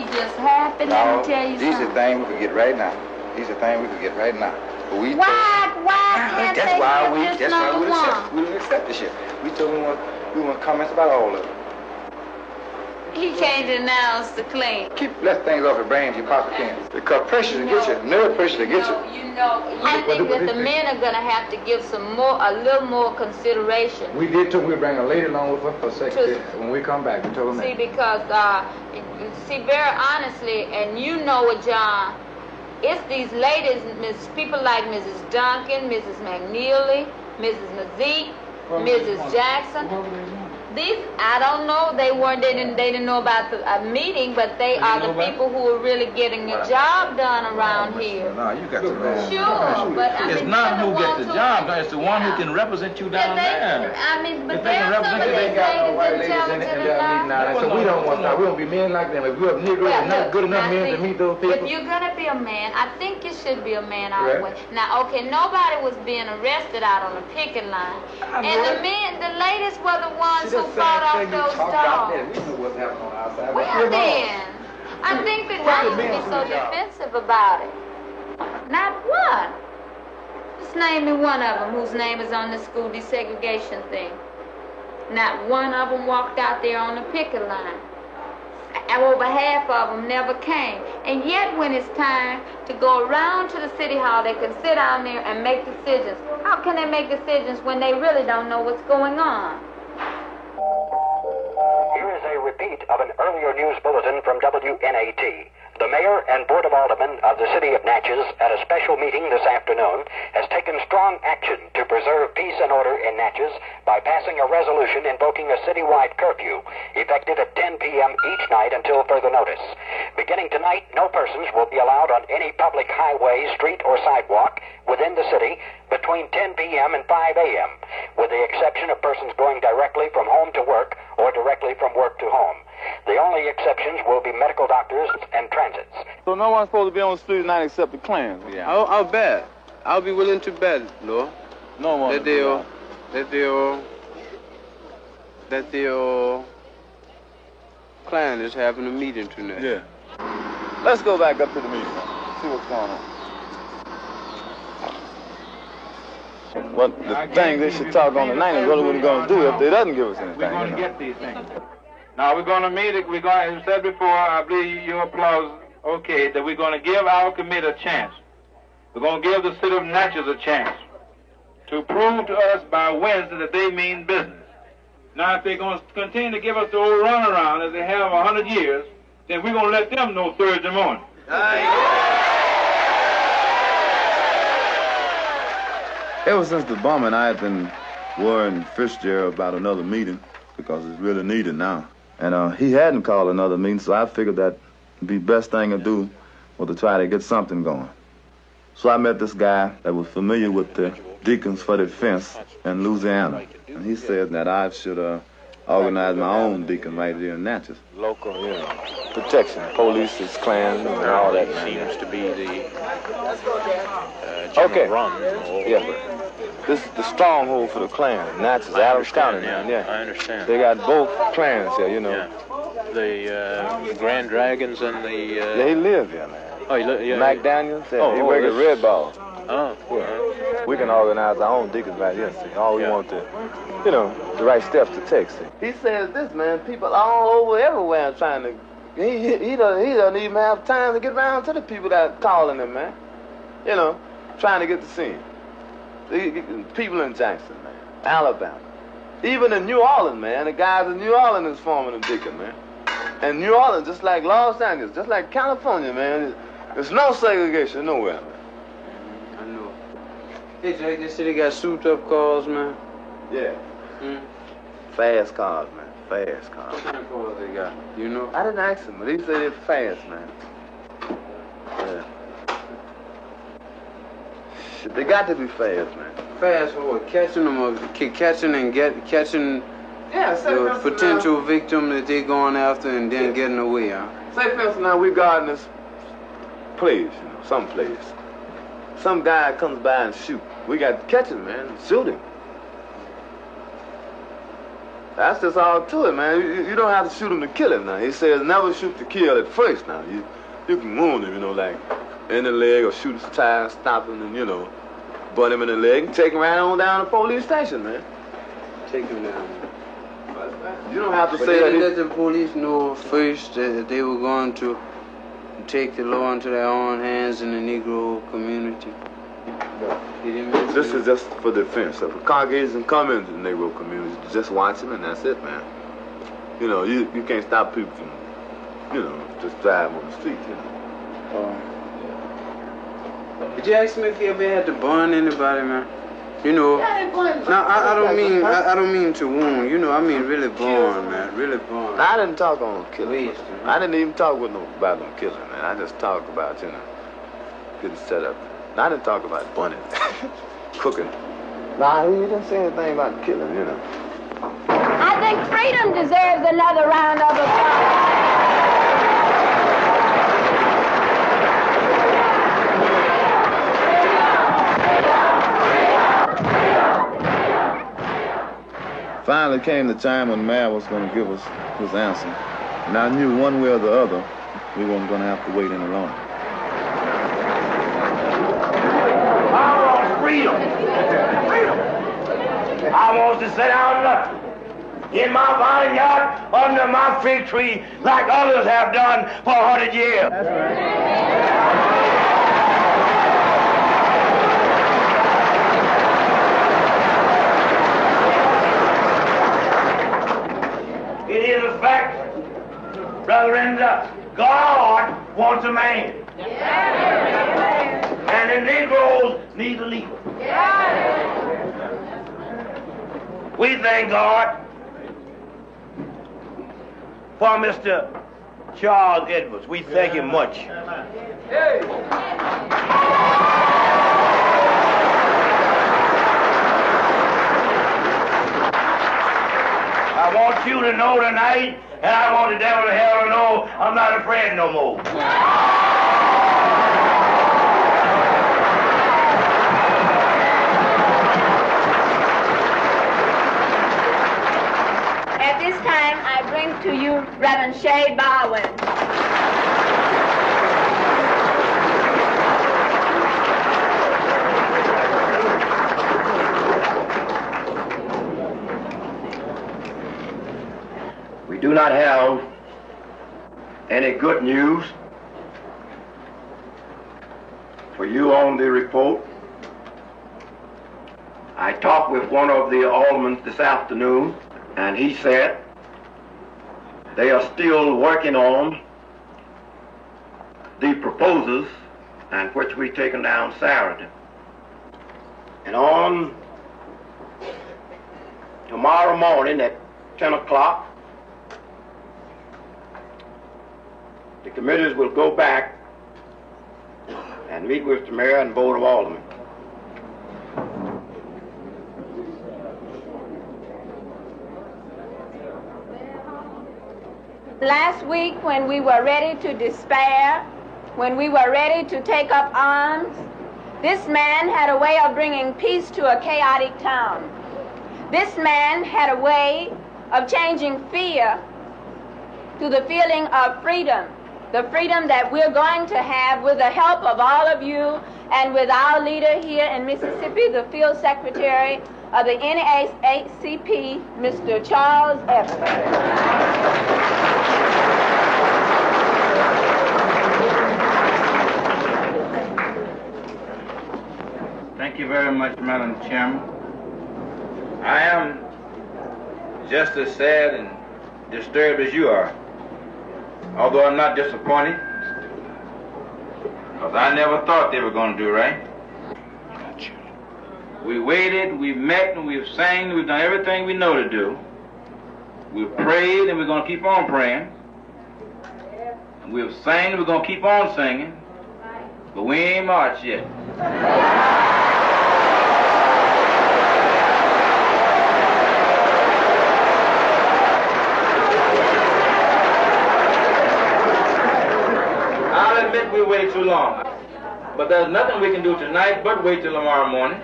let me tell you these something. are things we could get right now. These are things we could get right now. But we Why can't that's they why give we this that's why number we one? didn't accept the shit. We told him we want comments about all of it. He can't denounce the claim. Keep less things off your brain if you possibly can. Because pressure to get you, nerve pressure to get you. I think that the men are going to have to give a little more consideration. We did too. We bring a lady along with us for secretary. When we come back, we told them See, that. because, very honestly, and you know it, John, it's these ladies, people like Mrs. Duncan, Mrs. McNeely, Mrs. Mazik, Mrs. Jackson. These, I don't know, they didn't know about the meeting, but they are the people who are really getting a job done around here. No, you got the wrong. Sure, but it's not who gets the job, it's the one who can represent you down there. But there are some of these ladies intelligent enough. So we don't want that. We don't be men like them. If we're Negro, we're not good enough men to meet those people. If you're gonna be a man, I think you should be a man all the way. Now, okay, nobody was being arrested out on the picket line, and the ladies were the ones who fought off those dogs. We know what's happening on our side. Well then, I think that why you be so defensive about it? Not one. Just name me one of them whose name is on the school desegregation thing. Not one of them walked out there on the picket line. And over half of them never came. And yet when it's time to go around to the city hall, they can sit down there and make decisions. How can they make decisions when they really don't know what's going on? Here is a repeat of an earlier news bulletin from WNAT. The mayor and board of aldermen of the city of Natchez, at a special meeting this afternoon, has taken strong action to preserve peace and order in Natchez by passing a resolution invoking a citywide curfew, effective at 10 p.m. each night until further notice. Beginning tonight, no persons will be allowed on any public highway, street, or sidewalk within the city between 10 p.m. and 5 a.m., with the exception of persons going directly from home to work or directly from work to home. The only exceptions will be medical doctors and transits. So no one's supposed to be on the street tonight except the Klans? Yeah. I'll bet. I'll be willing to bet, Lord. No one. That the Klan is having a meeting tonight. Yeah. Let's go back up to the meeting. See what's going on. What the thing they should talk on tonight is what are we going to do if they doesn't give us anything? We're going to get these things. Now we're going to meet it. We're going, as I said before, I believe your applause, okay, that we're going to give our committee a chance. We're going to give the city of Natchez a chance to prove to us by Wednesday that they mean business. Now, if they're going to continue to give us the old runaround as they have 100 years, then we're going to let them know Thursday morning. Ever since the bombing, I had been worrying Fitzgerald about another meeting because it's really needed now. And he hadn't called another meeting, so I figured that would be the best thing to do was to try to get something going. So I met this guy that was familiar with the Deacons for Defense in Louisiana. And he said that I should organize my own deacon right here in Natchez. Local, protection, police, clans, and all that seems to be the general run over. This is the stronghold for the Klan. Natchez, Adams County, man. Yeah, I understand. They got both clans here, Yeah. The Grand Dragons and the... Yeah, he live here, man. Oh, yeah. Mac Daniels, he work at Red Ball. Oh. Yeah. We can organize our own deacons right here, see. All we want to, the right steps to take, see. He says this, man, people all over everywhere trying to... He doesn't even have time to get around to the people that calling him, man. Trying to get to see him. People in Jackson, man, Alabama, even in New Orleans, man. The guys in New Orleans is forming a deacon, man. And New Orleans, just like Los Angeles, just like California, man, there's no segregation nowhere, man. I know. Hey, Jake, this city got souped-up cars, man. Yeah. Fast cars, man. Fast cars. What kind of cars they got? You know? I didn't ask them, but he said they're fast, man. Yeah. They got to be fast, man. Fast for what? Catching them, or catching Yeah, the potential victim that they're going after and then getting away, huh? Say, for instance, now we guarding this place, you know, some place. Some guy comes by and shoot. We got to catch him, man, and shoot him. That's just all to it, man. You don't have to shoot him to kill him now. He says never shoot to kill at first now. You can wound him, you know, like in the leg or shoot his tire, stop him and, you know, butt him in the leg and take him right on down to the police station, man. Take him down. You don't have to But say they that. let the police know first that they were going to take the law into their own hands in the Negro community. This is just for defense. If a congregation come into the Negro community, just watch him and that's it, man. You know, you can't stop people from, you know, just driving on the street, you know. Did you ask me if you ever had to burn anybody, man? You know, now I don't mean to wound. You know, I mean really burn, man, really burn. I didn't talk on killing. I didn't even talk about no killing, man. I just talked about, you know, getting set up. I didn't talk about burning, cooking. Nah, he didn't say anything about killing, you know. I think freedom deserves another round of applause. Finally came the time when the mayor was going to give us his answer. And I knew one way or the other, we weren't going to have to wait any longer. I want freedom. Freedom. I want to sit down in my vineyard under my fig tree like others have done for 100 years. That's right. It is a fact, brethren, God wants a man. And the Negroes need a leader. We thank God for Mr. Charles Edwards. We thank him much. I want you to know tonight, and I want the devil to hell to know, I'm not afraid no more. At this time, I bring to you Reverend Shay Bowen. We do not have any good news for you on the report. I talked with one of the aldermen this afternoon, and he said they are still working on the proposals and which we taken down Saturday. And on tomorrow morning at 10 o'clock, the committees will go back and meet with the mayor and board of aldermen. Last week, when we were ready to despair, when we were ready to take up arms, this man had a way of bringing peace to a chaotic town. This man had a way of changing fear to the feeling of freedom, the freedom that we're going to have with the help of all of you and with our leader here in Mississippi, the field secretary of the NAACP, Mr. Charles Edwards. Thank you very much, Madam Chairman. I am just as sad and disturbed as you are, although I'm not disappointed, because I never thought they were going to do right. We waited, we've met, and we've sang, we've done everything we know to do. We've prayed, and we're going to keep on praying. And we've sang, and we're going to keep on singing, but we ain't marched yet. on. But there's nothing we can do tonight but wait till tomorrow morning.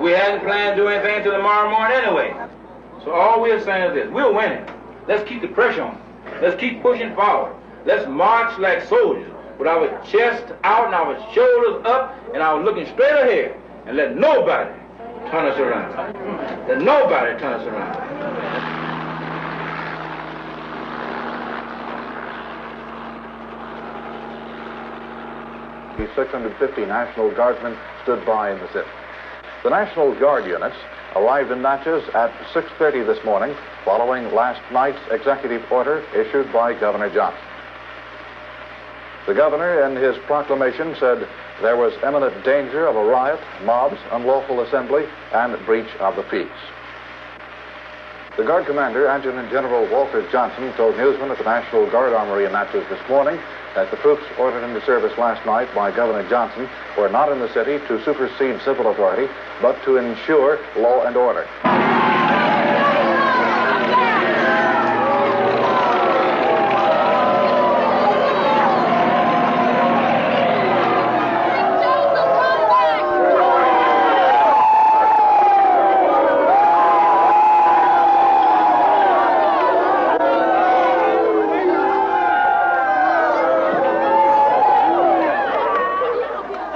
We hadn't planned to do anything till tomorrow morning anyway. So all we're saying is this: we're winning. Let's keep the pressure on. Let's keep pushing forward. Let's march like soldiers with our chest out and our shoulders up and our looking straight ahead, and let nobody turn us around. Let nobody turn us around. The 650 National Guardsmen stood by in the city. The National Guard units arrived in Natchez at 6:30 this morning, following last night's executive order issued by Governor Johnson. The governor, in his proclamation, said there was imminent danger of a riot, mobs, unlawful assembly, and breach of the peace. The Guard commander, Adjutant General Walter Johnson, told newsmen at the National Guard Armory in Natchez this morning that the troops ordered into service last night by Governor Johnson were not in the city to supersede civil authority, but to ensure law and order.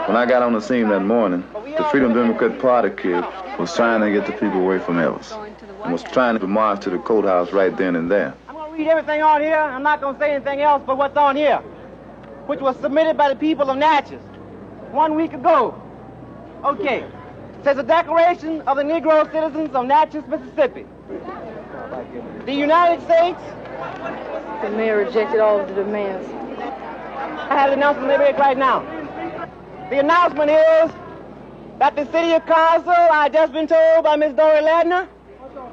When I got on the scene that morning, the Freedom Democrat Party kid was trying to get the people away from Ellis and was trying to march to the courthouse right then and there. I'm going to read everything on here. I'm not going to say anything else but what's on here, which was submitted by the people of Natchez 1 week ago. Okay. It says a declaration of the Negro citizens of Natchez, Mississippi. The United States. The mayor rejected all of the demands. I have an announcement to make right now. The announcement is that the city council, I just been told by Miss Dory Ladner,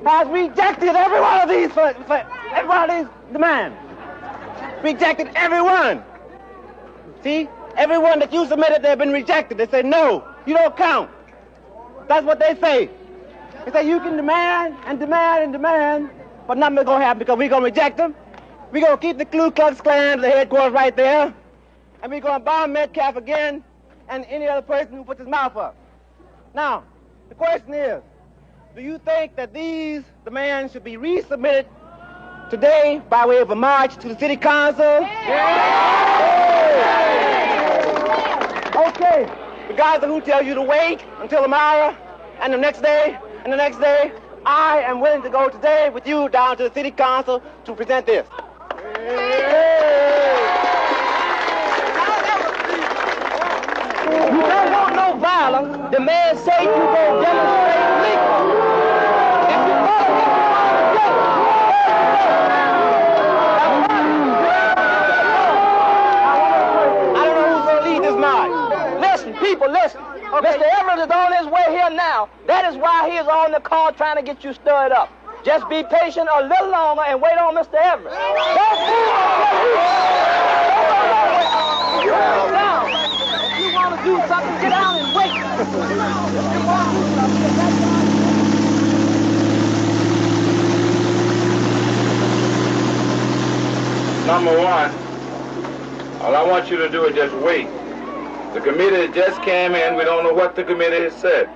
has rejected every one of these demands. Rejected every one. See, every one that you submitted, they've been rejected. They say, no, you don't count. That's what they say. They say you can demand and demand and demand, but nothing's going to happen because we're going to reject them. We're going to keep the Ku Klux Klan, the headquarters right there, and we're going to bomb Metcalf again and any other person who puts his mouth up. Now, the question is, do you think that these demands should be resubmitted today by way of a march to the city council? Okay. The guys who tell you to wait until tomorrow and the next day and the next day, I am willing to go today with you down to the city council to present this. You don't want no violence. The man say you gonna demonstrate legally. If you follow him, I don't know who's gonna lead this march. Listen, people, listen. Okay. Mr. Everett is on his way here now. That is why he is on the call trying to get you stirred up. Just be patient a little longer and wait on Mr. Everett. Don't move now. If you want to do something, get down and wait. Number one, all I want you to do is just wait. The committee just came in. We don't know what the committee has said.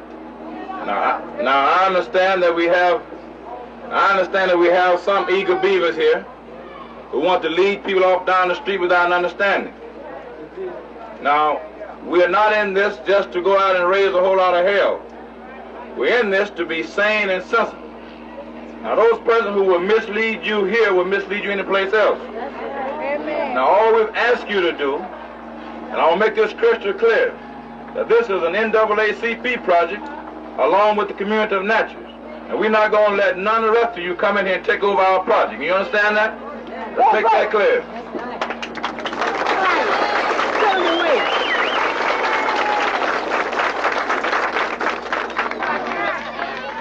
Now I understand that we have some eager beavers here who want to lead people off down the street without an understanding. Now, we're not in this just to go out and raise a whole lot of hell. We're in this to be sane and sensible. Now, those persons who will mislead you here will mislead you anyplace else. Now, all we've asked you to do, and I'll make this crystal clear, that this is an NAACP project along with the community of Natchez. And we're not going to let none of the rest of you come in here and take over our project. You understand that? Let's make that clear.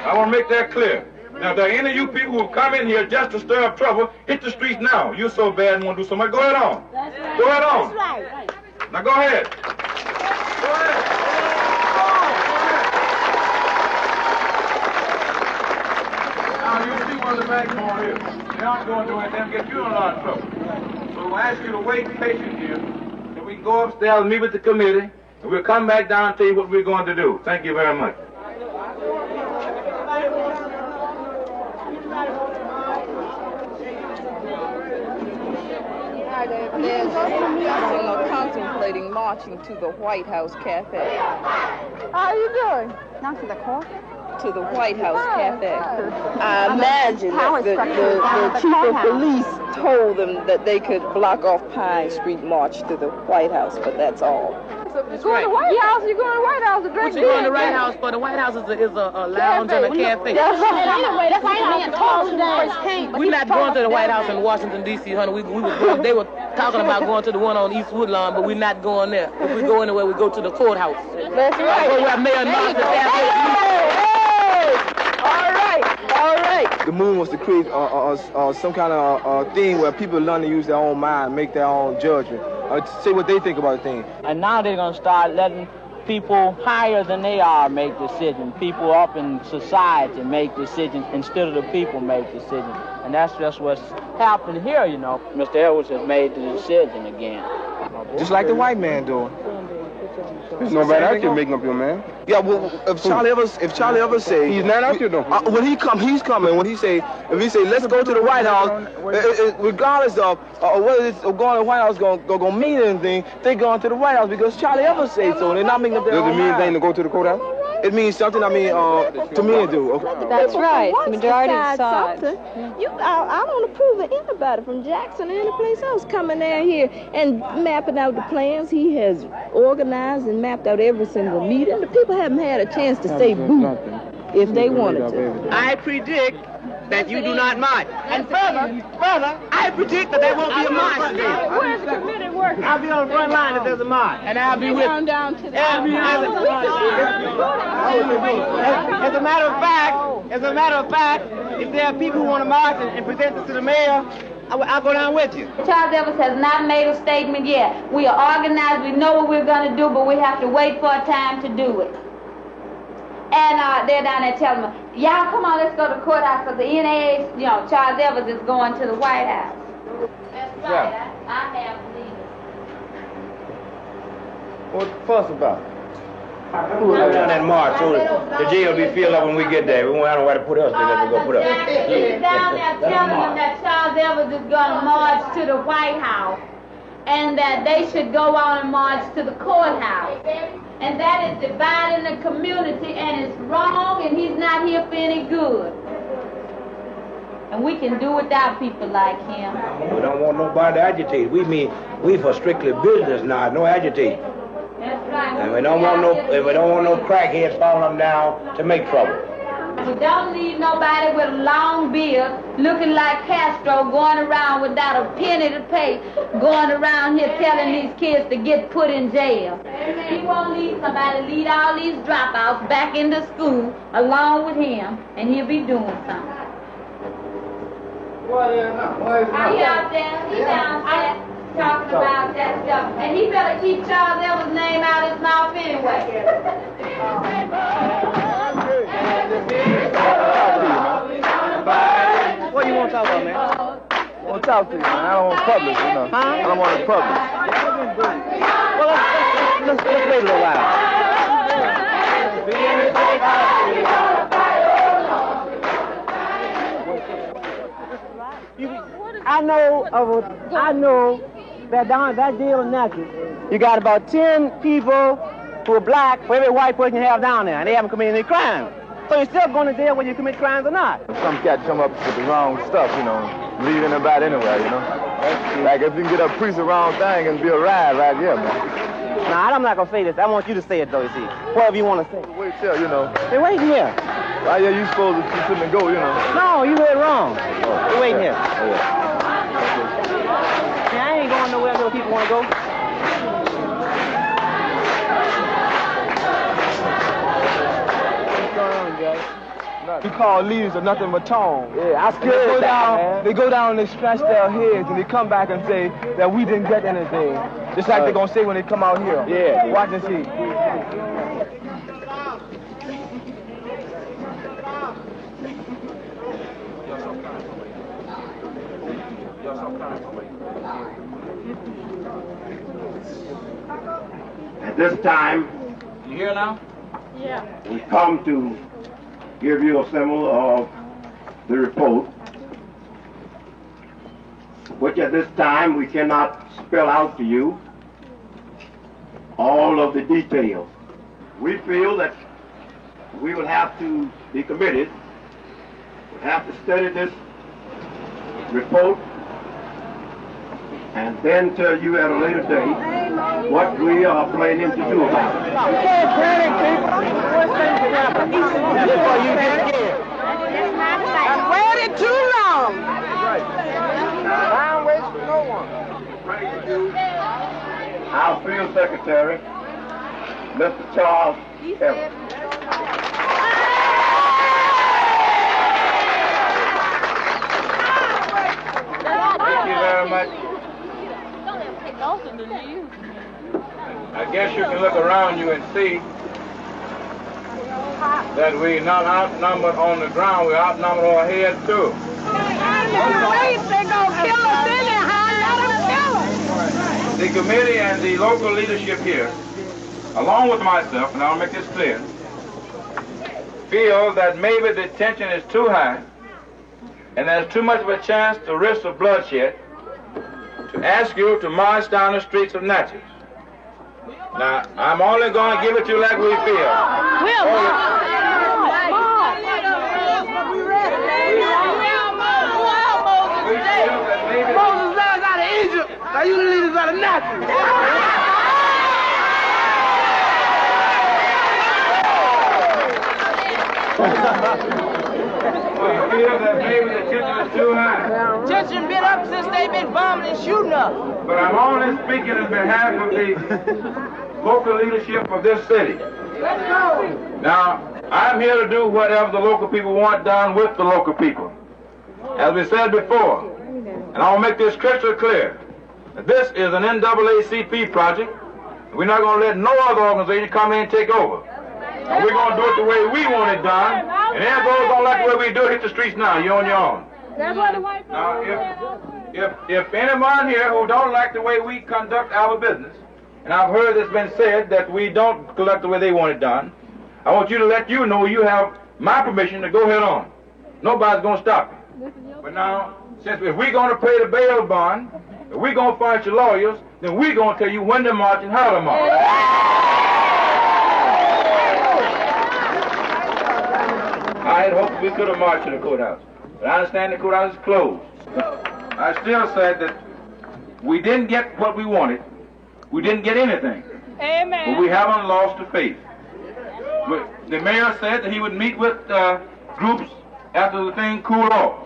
I want to make that clear. Now, if there are any of you people who come in here just to stir up trouble, hit the streets now. You're so bad and want to do so much. Go ahead on. Go ahead on. That's right. Now, go ahead. Go ahead. Now, you see one of the back door here. They aren't going to do anything to get you in a lot of trouble. So we'll ask you to wait patiently here so we can go upstairs and meet with the committee, and we'll come back down and tell you what we're going to do. Thank you very much. There's some meeting or contemplating marching to the White House Cafe. How are you doing? Not to the court? To the White House Cafe. I imagine that the chief of police told them that they could block off Pine Street March to the White House, but that's all. That's going to the White House. You're going to the White House to drink beer. You're going to the White House, but the White House is a lounge and a cafe. Anyway, that's why We're not going to the White House in Washington, D.C., honey. They were talking about going to the one on East Woodlawn, but we're not going there. If we go anywhere, we go to the courthouse. That's right. Go where Mayor Martin All right. The move was to create some kind of thing where people learn to use their own mind, make their own judgment, say what they think about a thing. And now they're going to start letting people higher than they are make decisions. People up in society make decisions instead of the people make decisions. And that's just what's happening here, you know. Mr. Edwards has made the decision again. Just like the white man doing. There's nobody out here making up your man. Yeah, well, if Charlie ever say he's not out here though. When he come, he's coming. When he say, let's go to the White House, regardless of whether it's going to the White House gonna mean anything, they going to the White House because Charlie ever say so. They're not making up their own mind. Does it mean anything to go to the courthouse? It means something. I mean, to me it do. Okay. That's right. The majority decides. I don't approve of anybody from Jackson or any place else coming down here and mapping out the plans. He has organized and mapped out every single meeting. The people haven't had a chance to say boo if they wanted to. I predict that you do not march. And further, I predict that there won't be a march today. Where's the committee working? I'll be on the front line if there's a march. And I'll be with down to the As a matter of fact, if there are people who want to march and present this to the mayor, I'll go down with you. Charles Evans has not made a statement yet. We are organized, we know what we're going to do, but we have to wait for a time to do it. And they're down there telling me, y'all come on, let's go to the courthouse, because the NAA, you know, Charles Evans is going to the White House. That's right, Yeah. I have leaders. What's the fuss about? We'll go down that march so the jail will be filled up when we get there. We won't have nowhere to put us there. We go put us. He's down there telling them that Charles Evans is going to march to the White House and that they should go on and march to the courthouse. And that is dividing the community, and it's wrong, and he's not here for any good. And we can do without people like him. We don't want nobody to agitate. We for strictly business now, no agitate. That's right. And we don't want no crackheads falling down to make trouble. We don't need nobody with a long beard looking like Castro going around without a penny to pay, going around here telling these kids to get put in jail. He won't lead somebody to lead all these dropouts back into school along with him, and he'll be doing something. He out there, he downstairs talking about that stuff, and he better keep Charles Evans' name out of his mouth anyway. What do you want to talk about, man? I want to talk to you, man. I don't want to publish, you know. I don't want to publish. Well, let's wait a little while. I know that down at that deal in Natchez, you got about 10 people who are black for every white person you have down there, and they haven't committed any crime. So you're still going to jail whether you commit crimes or not. Some cat come up with the wrong stuff, you know, leaving about anywhere, you know. Like if you can get a priest the wrong thing and be a ride right here, man. Nah, I'm not going to say this. I want you to say it, though, you see. Whatever you want to say. Wait till, you know. Hey, wait here. Right here, you supposed to keep and go, you know. No, you heard wrong. Hey, wait here. Oh, yeah. See, I ain't going nowhere where people want to go. What's going on, guys? We call leaders are nothing but tone. Yeah, I scared man. They go down and they scratch their heads and they come back and say that we didn't get anything. Just like they're going to say when they come out here. Yeah. Watch and see. At this time, You hear now? yeah, we come to give you a summary of the report, which at this time we cannot spell out to you all of the details. We feel that we will have to be committed, we'll have to study this report, and then tell you at a later date what we are planning to do about it. You can't panic, people. Worst thing can happen. Before you get scared. I've waited too long. Time waits for no one. Our field secretary, Mr. Charles Evans. Thank you very much. I guess you can look around you and see that we're not outnumbered on the ground, we're outnumbered on our heads too. They're gonna kill us anyhow. Let them kill us. The committee and the local leadership here, along with myself, and I'll make this clear, feel that maybe the tension is too high and there's too much of a chance to risk of bloodshed to ask you to march down the streets of Natchez. Now, I'm only going to give it to you like we feel. Moses led us out of Egypt. Now you lead us out of Nazareth. We feel that maybe the tension is too high. Tension been up since they've been bombing and shooting us. But I'm only speaking on behalf of the local leadership of this city. Let's go. Now, I'm here to do whatever the local people want done with the local people. As we said before, and I'll make this crystal clear, that this is an NAACP project. We're not going to let no other organization come in and take over. And we're going to do it the way we want it done. And if those don't like the way we do it, hit the streets now. You're on your own. That's what the white Now, if anyone here who don't like the way we conduct our business, and I've heard it's been said that we don't conduct the way they want it done, I want you to let you know you have my permission to go ahead on. Nobody's going to stop you. But now, since if we're going to pay the bail bond, if we're going to find your lawyers, then we're going to tell you when to march and how to march. I had hoped we could have marched to the courthouse, but I understand the courthouse is closed. I still said that we didn't get what we wanted. We didn't get anything. Amen. But we haven't lost the faith. But the mayor said that he would meet with groups after the thing cooled off.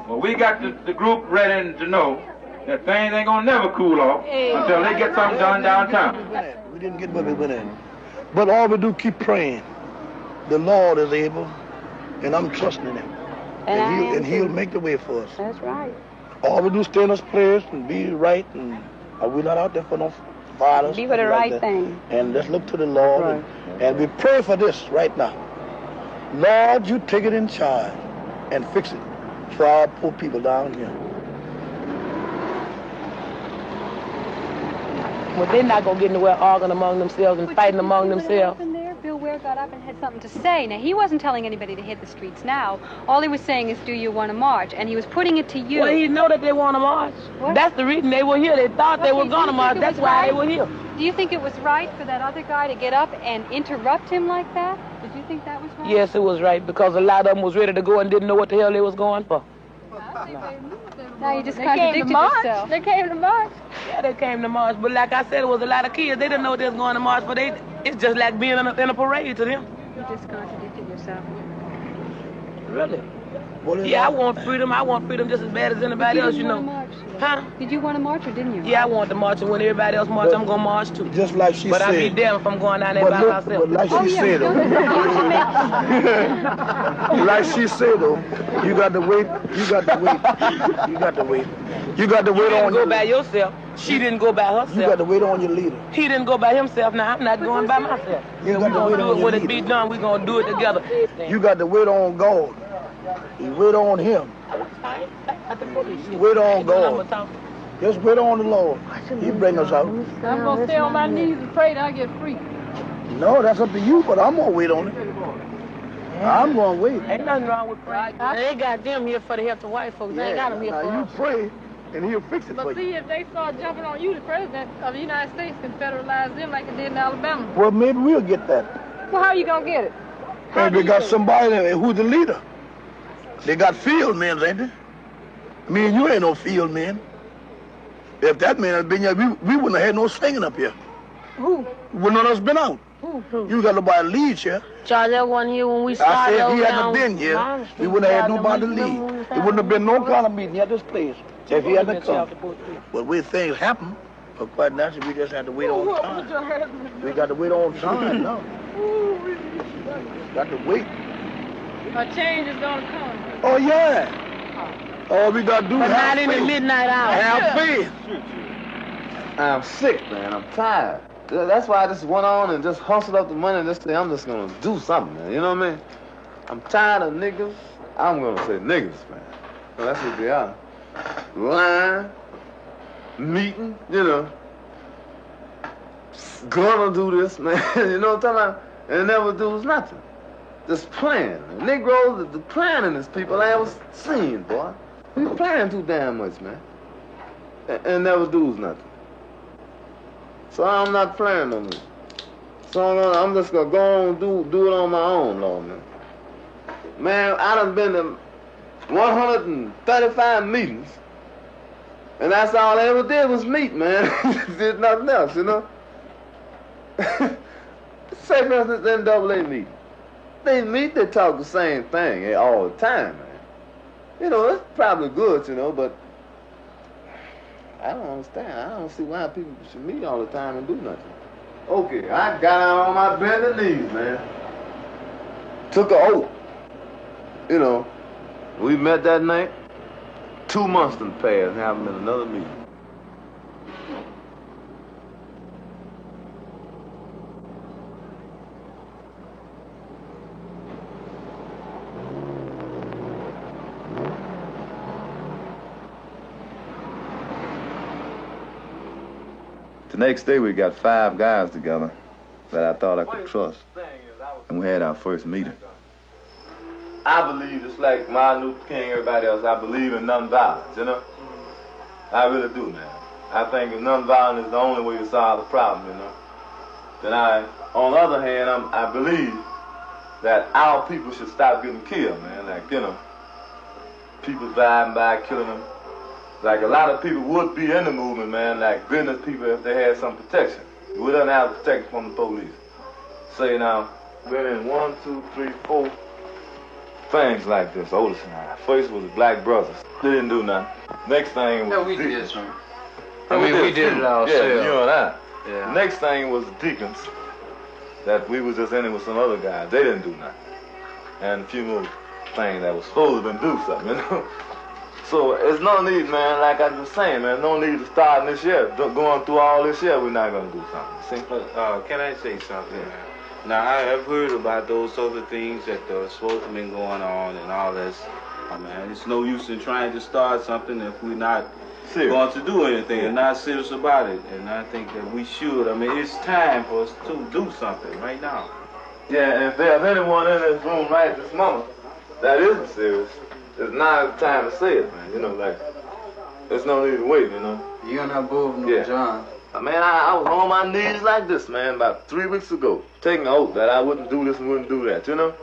Well, we got the group ready to know that things ain't gonna never cool off until they get something done downtown. We didn't get what we went in. But all we do, keep praying. The Lord is able, and I'm trusting in him. And he'll make the way for us. That's right. All we do, stay in those prayers and be right, and we're not out there for no violence. Be for the right thing. And let's look to the Lord, and we pray for this right now. Lord, you take it in charge and fix it for our poor people down here. Well, they're not going to get anywhere arguing among themselves and fighting among themselves. Bill Ware got up and had something to say. Now, he wasn't telling anybody to hit the streets now. All he was saying is, do you want to march? And he was putting it to you. Well, he know that they want to march. What? That's the reason they were here. They thought they were going to march. That's why they were here. Do you think it was right for that other guy to get up and interrupt him like that? Did you think that was right? Yes, it was right, because a lot of them was ready to go and didn't know what the hell they was going for. Now you just contradicted yourself. They came to march. Yeah, they came to march. But like I said, it was a lot of kids. They didn't know they was going to march, but it's just like being in a parade to them. You just contradicted yourself. Really? Yeah, I want freedom. I want freedom just as bad as anybody else, you know. Huh? Did you want to march or didn't you? Yeah, I want to march, and when everybody else march, I'm going to march too. Just like she but said. But I'll be damned if I'm going down there by myself. But like she said, though. Like she said, though, you got to wait. You got to wait. You got to wait. You got to wait on your... You didn't go by yourself. She didn't go by herself. You got to wait on your leader. He didn't go by himself. Now, I'm not going by myself. You got to wait on your leader. When it be done, we're going to do it together. You got to wait on God. You wait on him. You wait on God. Just wait on the Lord. He bring us out. I'm going to stay on my knees and pray that I get free. No, that's up to you, but I'm going to wait on it. I'm going to wait. Ain't nothing wrong with praying. They got them here for the help of white folks. They ain't got them here for us. You pray, and he'll fix it for But you. see, if they start jumping on you, the president of the United States can federalize them like they did in Alabama. Well, maybe we'll get that. Well, how are you going to get it? And they got somebody there who's the leader. They got field men, ain't they? Me and you ain't no field men. If that man had been here, we wouldn't have had no singing up here. Who? Wouldn't have us been out. Who? You got nobody to lead here. Charles, that one here when we started. I said if he over hadn't down been here, Mine we Street, wouldn't have had down nobody to them lead. rooms There wouldn't have been no kind of meeting at this place if he hadn't come. But when things happen, but quite naturally, we just have to wait on time. We got to wait on time now. Got to wait. A change is going to come. Oh, yeah. All we got to do is But have not in the faith. midnight hour. Have faith. I'm sick, man. I'm tired. That's why I just went on and just hustled up the money and just say I'm just gonna do something, man. You know what I mean? I'm tired of niggas. I'm gonna say niggas, man. Well, that's what they are. Lying, meeting, you know. Gonna do this, man. You know what I'm talking about? And never do nothing. Just playing. Negroes, the planningest people I ever seen, boy. We playing too damn much, man. And never do nothing. So I'm not playing no more. So I'm just gonna go on and do it on my own, Lord, man. Man, I done been to 135 meetings, and that's all I ever did was meet, man. Did nothing else, you know. Say for instance, NAA meeting. They meet, they talk the same thing all the time, man. You know, it's probably good, you know, but I don't understand. I don't see why people should meet all the time and do nothing. Okay, I got out on my bended knees, man. Took an oath. You know, we met that night. 2 months done passed and haven't been another meeting. The next day, we got 5 guys together that I thought I could trust, and we had our first meeting. I believe, just like Martin Luther King, everybody else, I believe in nonviolence, you know? I really do, man. I think nonviolence is the only way to solve the problem, you know? Then on the other hand, I believe that our people should stop getting killed, man. Like, you know, people driving by, killing them. Like, a lot of people would be in the movement, man, like business people if they had some protection. We don't have protection from the police. Say now, been in 1, 2, 3, 4 things like this, Otis and I. First was the Black Brothers. They didn't do nothing. Next thing was we Deacons. did something. I mean, we did it ourselves. Yeah, you and I. Yeah. Next thing was the Deacons. That we was just in it with some other guys. They didn't do nothing. And a few more things that was supposed to have been do something, you know? So it's no need, man, like I was saying, man, no need to start this year. Going through all this year, we're not going to do something. See? Can I say something? Yeah. Now, I've heard about those other things that are supposed to be going on and all this. Oh, man, it's no use in trying to start something if we're not going to do anything and not serious about it. And I think that we should. I mean, it's time for us to do something right now. Yeah, and if there's anyone in this room right this moment that isn't serious, it's now the time to say it, man. You know, like, there's no need to wait, you know. You and I both know, John. Man, I was on my knees like this, man, about 3 weeks ago, taking an oath that I wouldn't do this and wouldn't do that, you know?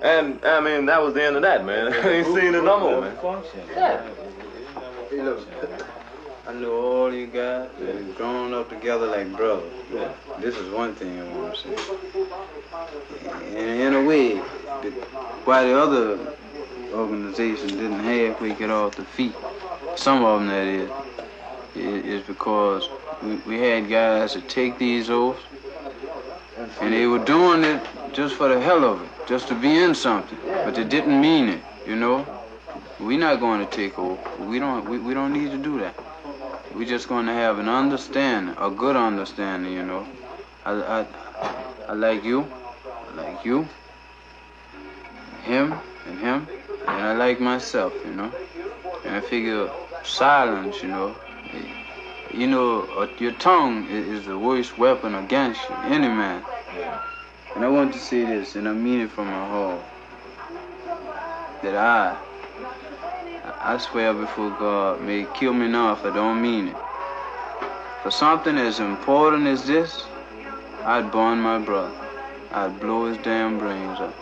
And, I mean, that was the end of that, man. I ain't seen it no more, man. Yeah. Hey, look, I know all you guys that have grown up together like brothers. Yeah. This is one thing I want to say. In a way, why the other organizations didn't halfway get off the feet, some of them that is because we had guys that take these oaths and they were doing it just for the hell of it, just to be in something, but they didn't mean it, you know. We're not going to take oath. We don't need to do that. We're just going to have an understanding, a good understanding, you know. I like you, him, and I like myself, you know. And I figure silence, you know, You know, your tongue is the worst weapon against you, any man. Yeah. And I want to say this, and I mean it from my heart, that I swear before God, may it kill me now if I don't mean it. For something as important as this, I'd burn my brother. I'd blow his damn brains up.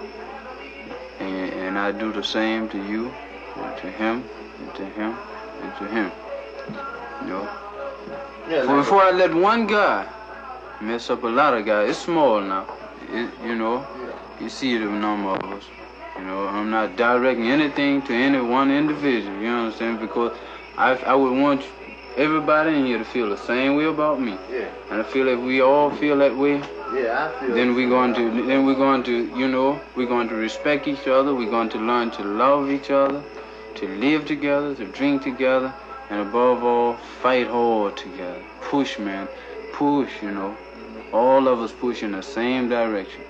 And I'd do the same to you, and to him, and to him, and to him. You know? Yeah, For before I let one guy mess up a lot of guys, it's small now. You know, you see the number of us. You know, I'm not directing anything to any one individual, you understand? Because I would want everybody in here to feel the same way about me. Yeah. And I feel if we all feel that way, yeah, I feel then we're going to, you know, we're going to respect each other. We're going to learn to love each other, to live together, to drink together, and above all, fight hard together. Push, man, push, you know. All of us push in the same direction.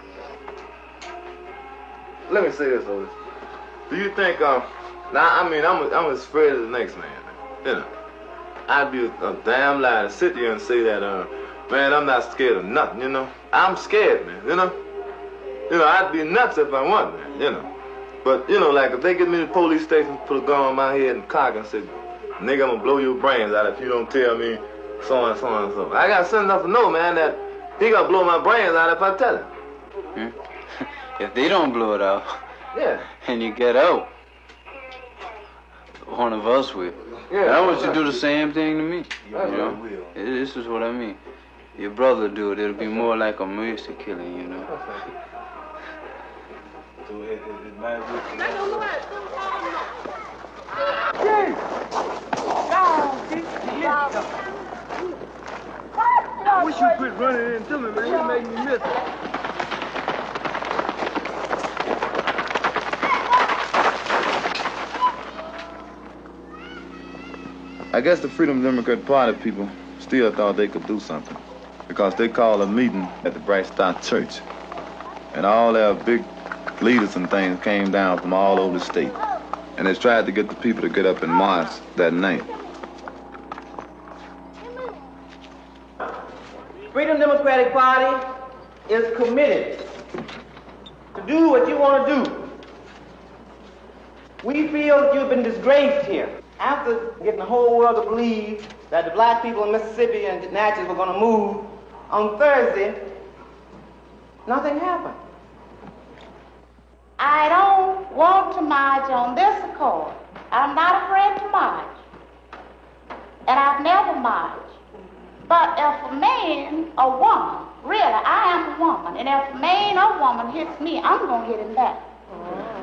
Let me say this, Otis. Do you think, now, I mean, I'm as afraid as the next man, you know. I'd be a damn lie to sit here and say that, man, I'm not scared of nothing, you know. I'm scared, man, you know. You know, I'd be nuts if I wasn't, man, you know. But, you know, like, if they get me to the police station, put a gun on my head and cock and say, nigga, I'm gonna blow your brains out if you don't tell me so and so and so. I got sense enough to know, man, that he gonna blow my brains out if I tell him. If they don't blow it out, yeah, and you get out, one of us will. Yeah, and I want you to do the same thing to me. You know, this is what I mean. Your brother do it, it'll be more like a mercy killing, you know. So it might be. I wish you quit running into me, man. You make me miss it. I guess the Freedom Democrat Party people still thought they could do something because they called a meeting at the Bright Star Church. And all their big leaders and things came down from all over the state. And they tried to get the people to get up and march that night. Freedom Democratic Party is committed to do what you want to do. We feel you've been disgraced here. After getting the whole world to believe that the black people in Mississippi and Natchez were going to move on Thursday, nothing happened. I don't want to march on this accord. I'm not afraid to march. And I've never marched. But if a man or woman, really, I am a woman, and if a man or woman hits me, I'm going to hit him back.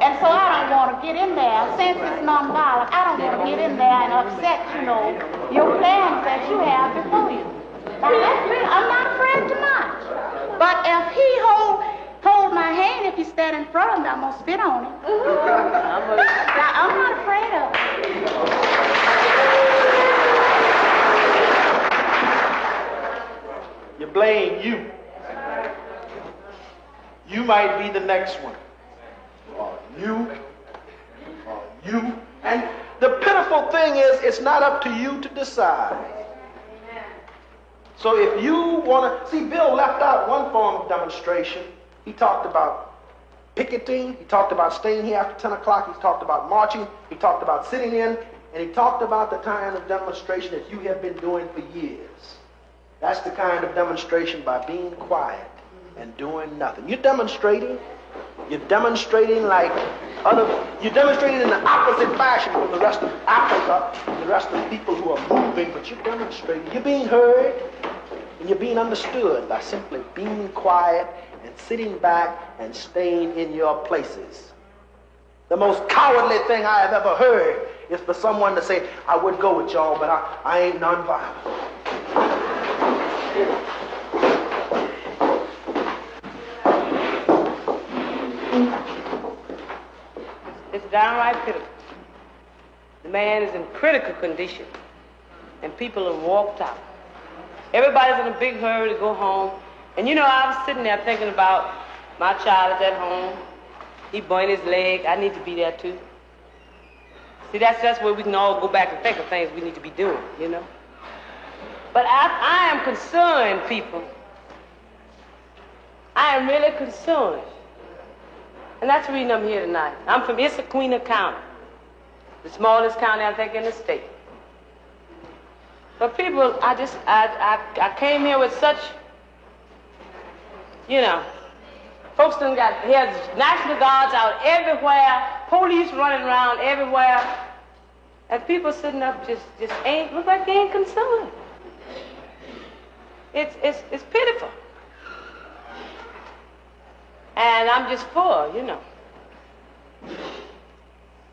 And so I don't want to get in there. Since it's nonviolent, I don't want to get in there and upset, you know, your plans that you have before you. Now, that's real. I'm not afraid to march. But if he hold my hand, if he stand in front of me, I'm going to spit on him. I'm not afraid of it. You blame you. You might be the next one. You. And the pitiful thing is, it's not up to you to decide. So if you want to, see, Bill left out one form of demonstration. He talked about picketing. He talked about staying here after 10 o'clock. He talked about marching. He talked about sitting in. And he talked about the kind of demonstration that you have been doing for years. That's the kind of demonstration by being quiet and doing nothing. You're demonstrating like you're demonstrating in the opposite fashion from the rest of Africa and the rest of the people who are moving, but you're demonstrating. You're being heard and you're being understood by simply being quiet and sitting back and staying in your places. The most cowardly thing I have ever heard is for someone to say, I would go with y'all, but I ain't nonviolent. It's downright pitiful. The man is in critical condition, and people have walked out. Everybody's in a big hurry to go home. And you know, I was sitting there thinking about my child is at home. He burned his leg. I need to be there too. See, that's where we can all go back and think of things we need to be doing, you know? But I am concerned, people. I am really concerned. And that's the reason I'm here tonight. I'm from Issaquah County, the smallest county, I think, in the state. But people, I came here with such, you know, folks done got, here's National Guards out everywhere, police running around everywhere, and people sitting up just ain't, look like they ain't concerned. It's pitiful. And I'm just for, you know.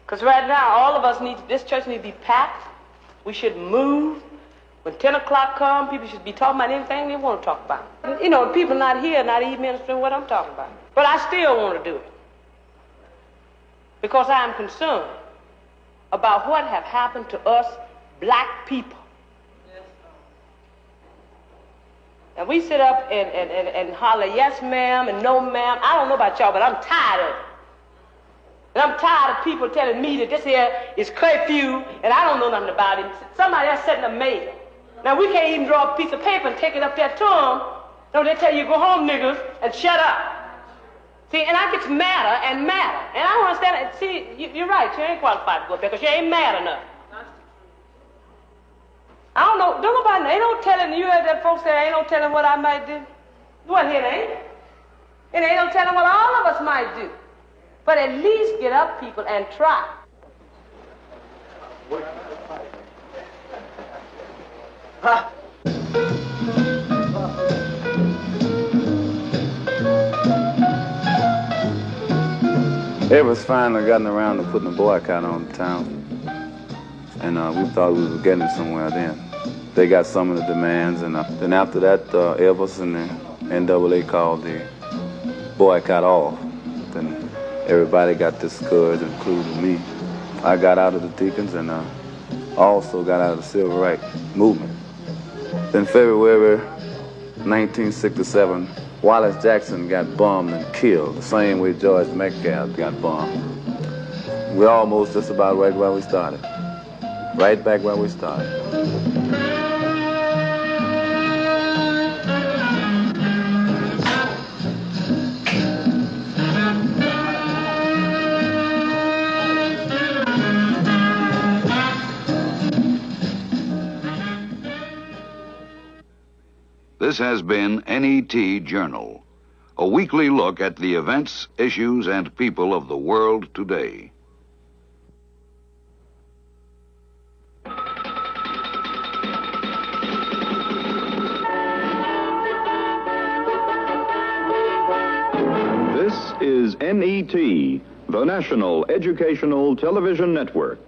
Because right now, all of us this church needs to be packed. We should move. When 10 o'clock comes, people should be talking about anything they want to talk about. You know, people not here, not even ministering what I'm talking about. But I still want to do it. Because I am concerned about what have happened to us black people. And we sit up and holler, yes, ma'am, and no, ma'am. I don't know about y'all, but I'm tired of it. And I'm tired of people telling me that this here is curfew, and I don't know nothing about it. Somebody else sending a mail. Now, we can't even draw a piece of paper and take it up there to them. No, they tell you, go home, niggas, and shut up. See, and I get madder and madder. And I don't understand it. See, you're right, you ain't qualified to go up there because you ain't mad enough. I don't know, don't nobody, ain't no telling, you heard that folks say, ain't no telling what I might do. Well, it ain't. It ain't no telling what all of us might do. But at least get up, people, and try. Huh. Everett's finally gotten around to putting a boycott on the town. And we thought we were getting somewhere then. They got some of the demands, and then after that, Evers and the NAA called the boycott off. Then everybody got discouraged, including me. I got out of the Deacons and also got out of the Civil Rights Movement. Then February 1967, Wallace Jackson got bombed and killed, the same way George Metcalf got bombed. We're almost just about right where we started. Right back where we started. This has been NET Journal, a weekly look at the events, issues, and people of the world today. This is NET, the National Educational Television Network.